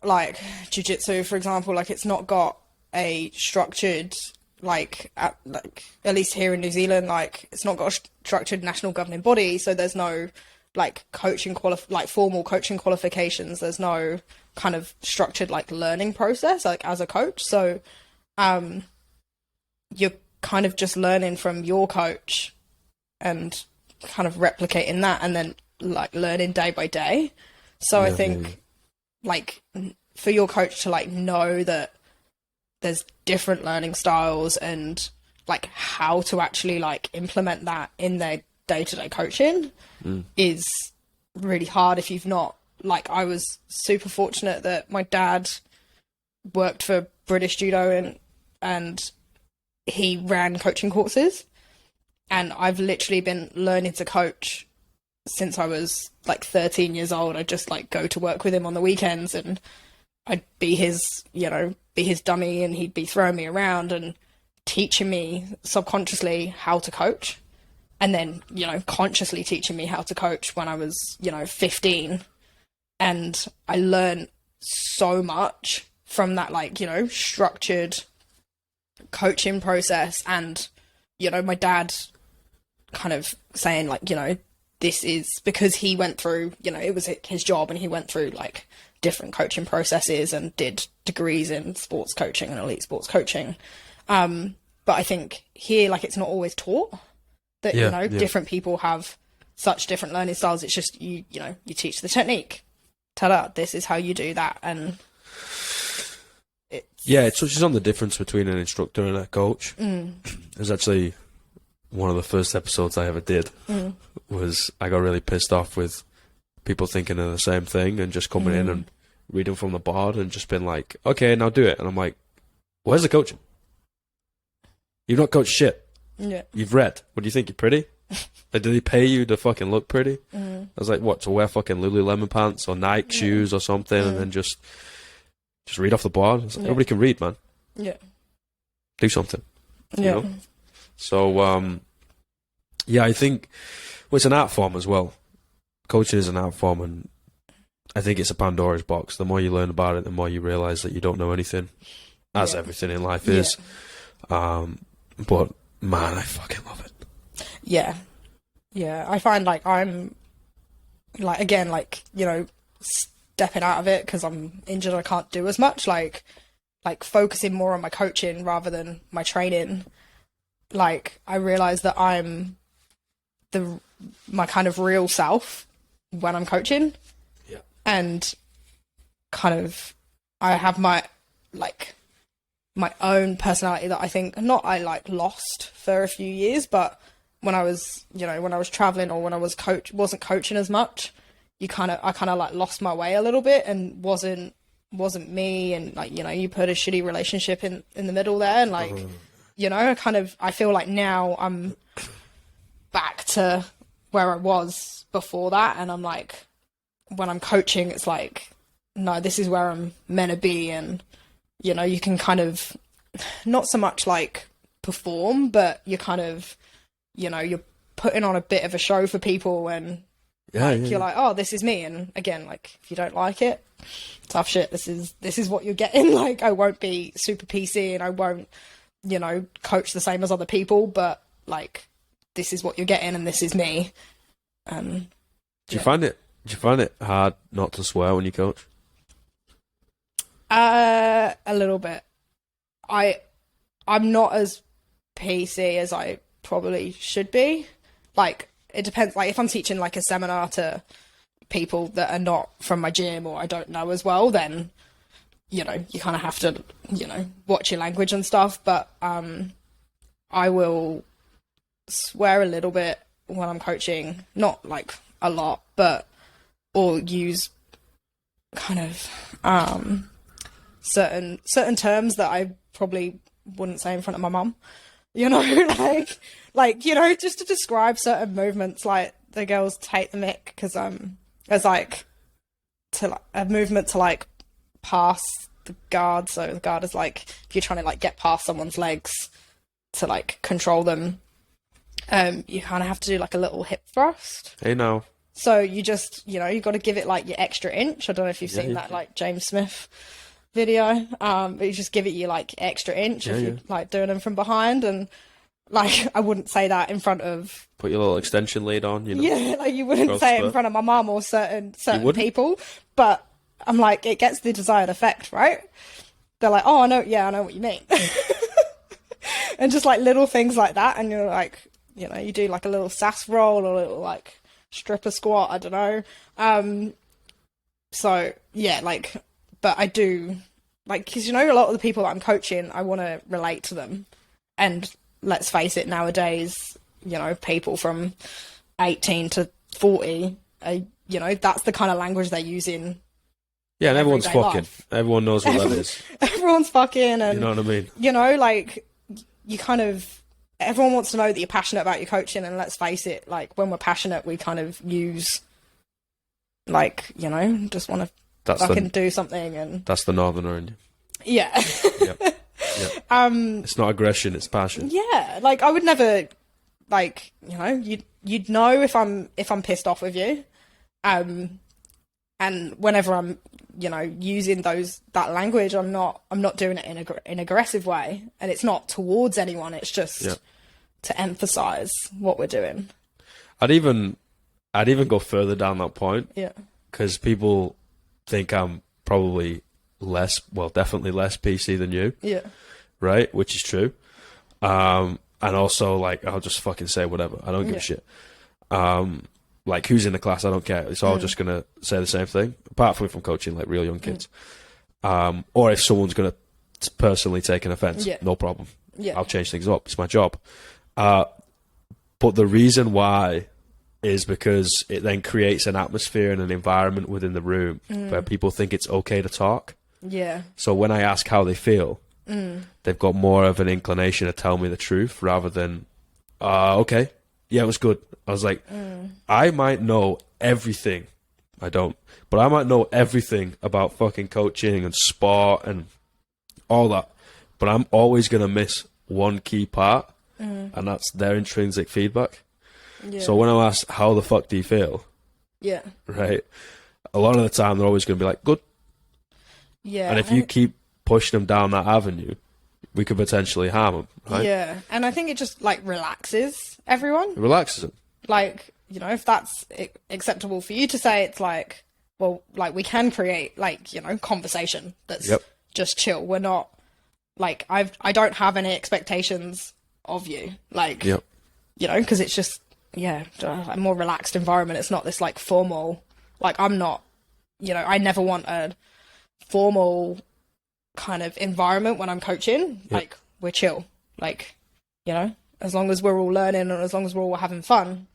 like jiu-jitsu, for example, like it's not got a structured like at least here in New Zealand, like it's not got a structured national governing body, so there's no like coaching formal coaching qualifications, there's no kind of structured like learning process like as a coach, so you're kind of just learning from your coach and kind of replicating that, and then like learning day by day. So I think like for your coach to like know that there's different learning styles and like how to actually like implement that in their day-to-day coaching is really hard if you've not, like, I was super fortunate that my dad worked for British Judo and he ran coaching courses. And I've literally been learning to coach since I was like 13 years old. I'd just like go to work with him on the weekends and I'd be his dummy, and he'd be throwing me around and teaching me subconsciously how to coach. And then, you know, consciously teaching me how to coach when I was, you know, 15. And I learned so much from that, like, you know, structured coaching process. And, you know, my dad kind of saying, like, you know, this is because he went through, you know, it was his job, and he went through like different coaching processes and did degrees in sports coaching and elite sports coaching. But I think here, like, it's not always taught that, you know, different people have such different learning styles. It's just, you know, you teach the technique. Ta-da, this is how you do that. And it touches on the difference between an instructor and a coach. It was actually one of the first episodes I ever did. Was I got really pissed off with people thinking of the same thing and just coming in and reading from the board and just been like, okay, now do it. And I'm like, where's the coaching? You've not coached shit. Yeah. You've read. What do you think? You're pretty? Like, did they pay you to fucking look pretty? I was like, what, to wear fucking Lululemon pants or Nike shoes or something and then just read off the board? Like, everybody can read, man. Yeah. Do something. Yeah. You know? So, I think, well, it's an art form as well. Coaching is an art form, and I think it's a Pandora's box. The more you learn about it, the more you realise that you don't know anything, as everything in life is. But, man, I fucking love it. Yeah. Yeah. I find, like, I'm, like, again, like, you know, stepping out of it because I'm injured, I can't do as much, like focusing more on my coaching rather than my training. Like, I realise that I'm my kind of real self when I'm coaching. Yeah. And kind of, I have my own personality that I think I lost for a few years, but when I was traveling or when I wasn't coaching as much, I kind of like lost my way a little bit and wasn't me. And, like, you know, you put a shitty relationship in the middle there, and, like, you know, I feel like now I'm back to where I was before that. And I'm like, when I'm coaching, it's like, no, this is where I'm meant to be. And, you know, you can kind of not so much like perform, but you kind of, you know, you're putting on a bit of a show for people, and you're like, oh, this is me. And again, like, if you don't like it, tough shit. This is what you're getting. Like, I won't be super PC and I won't, you know, coach the same as other people, but, like, this is what you're getting and this is me. Do you find it hard not to swear when you coach? A little bit. I'm not as PC as I probably should be. Like, it depends. Like, if I'm teaching, like, a seminar to people that are not from my gym or I don't know as well, then, you know, you kind of have to, you know, watch your language and stuff. But I will swear a little bit when I'm coaching, not like a lot, but or use kind of certain terms that I probably wouldn't say in front of my mum. You know, like, you know, just to describe certain movements, like the girls take the mick because there's like a movement to like pass the guard. So the guard is like, if you're trying to like get past someone's legs to like control them, you kind of have to do like a little hip thrust. Hey, no. So you just, you know, you got to give it like your extra inch. I don't know if you've seen that like James Smith video, but you just give it your like extra inch if you're like doing them from behind. And like, I wouldn't say that in front of, put your little extension lead on, you know. Yeah, like you wouldn't say it in front of my mum or certain people, but I'm like, it gets the desired effect, right? They're like, oh, I know what you mean. And just like little things like that, and you're like, you know, you do like a little sass roll or a little like stripper squat, I don't know. So yeah, like, but I do, like, because, you know, a lot of the people that I'm coaching, I want to relate to them. And let's face it, nowadays, you know, people from 18 to 40, you know, that's the kind of language they're using. Yeah, and everyone's fucking. Life. Everyone knows what that is. Everyone's fucking. And, you know what I mean? You know, like, you kind of, everyone wants to know that you're passionate about your coaching. And let's face it, like, when we're passionate, we kind of use, like, you know, just want to fucking do something. And that's the northerner in you. Yeah. Yep. It's not aggression, it's passion. Yeah, like, I would never, like, you know, you'd know if I'm pissed off with you. And whenever I'm, using that language, I'm not doing it in an aggressive way, and it's not towards anyone. It's just to emphasize what we're doing. I'd even go further down that point. Yeah. Because people think I'm probably definitely less PC than you. Yeah. Right? Which is true. And also, like, I'll just fucking say whatever. I don't give a shit. Like, who's in the class? I don't care. It's all just going to say the same thing. Apart from if I'm coaching, like, real young kids. Or if someone's going to personally take an offense, no problem. Yeah. I'll change things up. It's my job. But the reason why is because it then creates an atmosphere and an environment within the room where people think it's okay to talk. Yeah. So when I ask how they feel, they've got more of an inclination to tell me the truth rather than, okay, yeah, it was good. I was like, I might know everything. I don't. But I might know everything about fucking coaching and sport and all that. But I'm always going to miss one key part, and that's their intrinsic feedback. Yeah. So when I ask, how the fuck do you feel? Yeah. Right? A lot of the time, they're always going to be like, good. Yeah. And if you keep pushing them down that avenue, we could potentially harm them, right? Yeah. And I think it just, like, relaxes everyone. It relaxes them. Like, if that's acceptable for you to say, it's like, well, like, we can create, like, conversation that's just chill. We're not, like, I don't have any expectations of you. Like, because it's just, a more relaxed environment. It's not this, like, formal, like, I'm not, I never want a formal kind of environment when I'm coaching. Like, we're chill. Like, as long as we're all learning and as long as we're all having fun,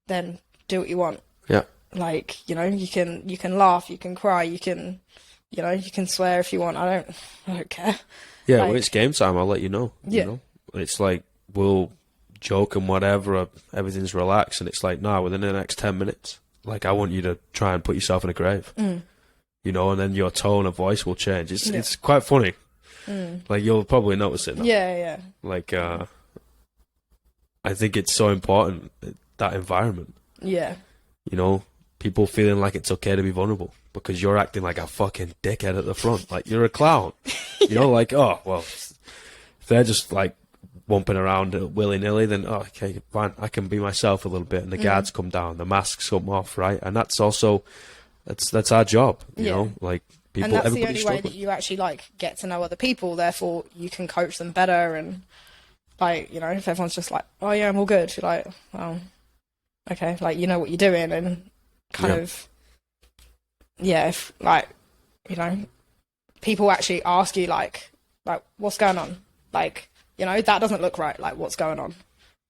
then do what you want. Yeah. Like, you can laugh, you can cry, you can swear if you want. I don't care. Yeah, like, when it's game time, I'll let you know. Yeah. You know? It's like, we'll joke and whatever, everything's relaxed, and it's like, nah, within the next 10 minutes, like, I want you to try and put yourself in a grave. And then your tone of voice will change. It's quite funny. Like, you'll probably notice it now. Yeah. Like, I think it's so important, that environment. Yeah. People feeling like it's okay to be vulnerable because you're acting like a fucking dickhead at the front. Like, you're a clown. Like, oh, well, if they're just, like, wumping around willy-nilly, then, oh, okay, fine, I can be myself a little bit. And the guards come down, the masks come off, right? And that's also, that's our job, you know? Like, people, and that's the only struggling. way that you actually, like, get to know other people. Therefore, you can coach them better. And, like, if everyone's just like, oh, yeah, I'm all good. You're like, oh, okay. Like, you know what you're doing. And kind of, if, like, people actually ask you, like, what's going on? Like, that doesn't look right. Like, what's going on?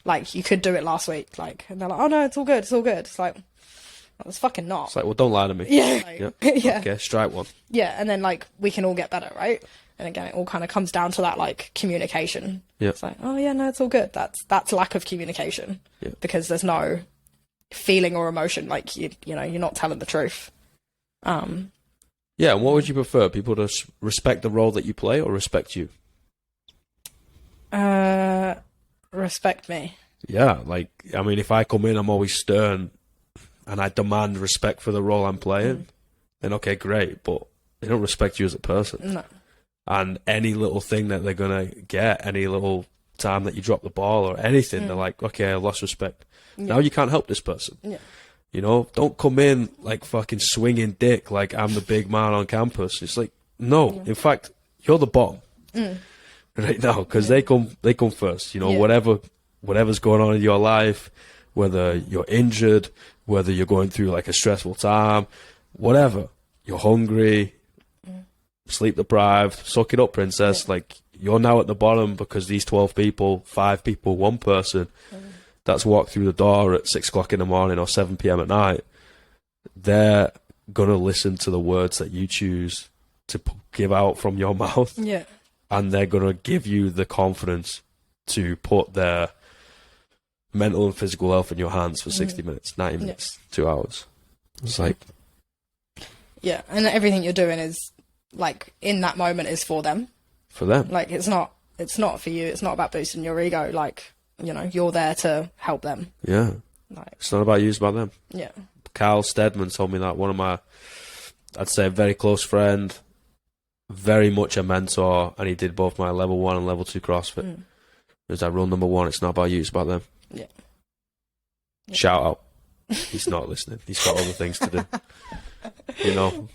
Like, you could do it last week. Like, and they're like, oh, no, it's all good. It's all good. It's like, well, it's fucking not. It's like, well, don't lie to me. Yeah. Like, yeah. Okay, strike one. Yeah, and then, like, we can all get better, right? And again, it all kind of comes down to that, like, communication. Yeah. It's like, oh, yeah, no, it's all good. That's lack of communication. Yeah. Because there's no feeling or emotion. Like, you're not telling the truth. Yeah, and what would you prefer? People to respect the role that you play or respect you? Respect me. Yeah, like, I mean, if I come in, I'm always stern and I demand respect for the role I'm playing, then okay, great, but they don't respect you as a person. No. And any little thing that they're going to get, any little time that you drop the ball or anything, they're like, okay, I lost respect. Yeah. Now you can't help this person. Yeah. Don't come in like fucking swinging dick like I'm the big man on campus. It's like, no, in fact, you're the bottom right now because they come first. Whatever's going on in your life, whether you're injured, whether you're going through like a stressful time, whatever, you're hungry, sleep deprived, suck it up, princess. Yeah. Like, you're now at the bottom because these 12 people, 5 people, 1 person that's walked through the door at 6 o'clock in the morning or 7 p.m. at night, they're going to listen to the words that you choose to give out from your mouth. Yeah. And they're going to give you the confidence to put their mental and physical health in your hands for 60 minutes, 90 minutes, 2 hours. It's like... Yeah, and everything you're doing is, like, in that moment is for them. For them. Like, it's not for you. It's not about boosting your ego. Like, you're there to help them. Yeah. Like, it's not about you, it's about them. Yeah. Carl Steadman told me that, one of my I'd say a very close friend, very much a mentor, and he did both my level 1 and level 2 CrossFit. There's that rule number 1, it's not about you, it's about them. Yeah. Shout out. He's not listening. He's got other things to do. You know,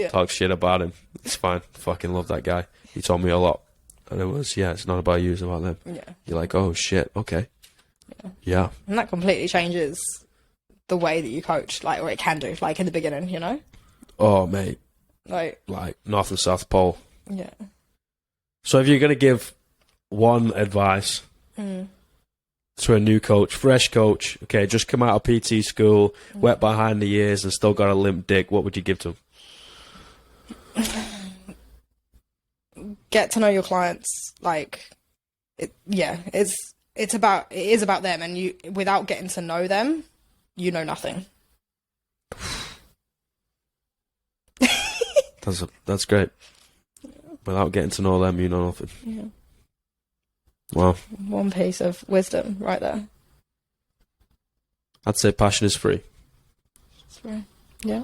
talk shit about him. It's fine. Fucking love that guy. He told me a lot. And it was, it's not about you, it's about them. Yeah. You're like, oh shit, okay. Yeah. And that completely changes the way that you coach, like, or it can do, like, in the beginning, you know? Oh, mate. Like North and South Pole. Yeah. So if you're going to give one advice to a new coach, fresh coach, okay, just come out of PT school, wet behind the ears and still got a limp dick, what would you give to him? Get to know your clients. Like, it is about them, and you, without getting to know them, you know nothing. That's great. Without getting to know them, you know nothing. Yeah. Wow. One piece of wisdom right there. I'd say passion is free. That's right. Yeah.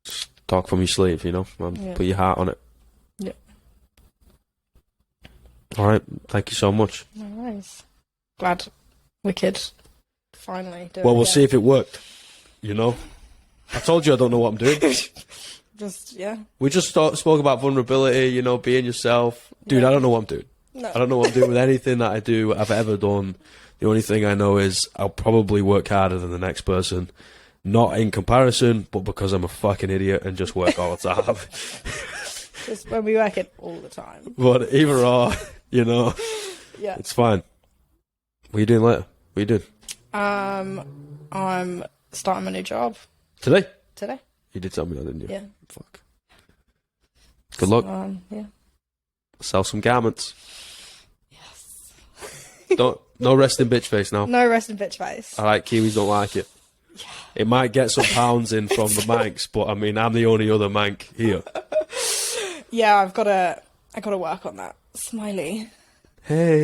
Just talk from your sleeve, you know, and put your heart on it. Yeah. All right. Thank you so much. Nice. Glad we could finally do it. Well, we'll see if it worked. You know, I told you I don't know what I'm doing. We just spoke about vulnerability, you know, being yourself. Dude, I don't know what I'm doing. No. I don't know what I'm doing with anything that I do, I've ever done. The only thing I know is I'll probably work harder than the next person. Not in comparison, but because I'm a fucking idiot and just work all the time. Just when we work it all the time. But either or, you know, it's fine. What are you doing later? What are you doing? I'm starting my new job. Today? You did tell me that, didn't you? Yeah. Fuck. Good luck. Yeah. Sell some garments. Yes. No resting bitch face now. No resting bitch face. Alright, Kiwis don't like it. Yeah. It might get some pounds in from the Manx, but I mean, I'm the only other Manc here. Yeah, I gotta work on that. Smiley. Hey.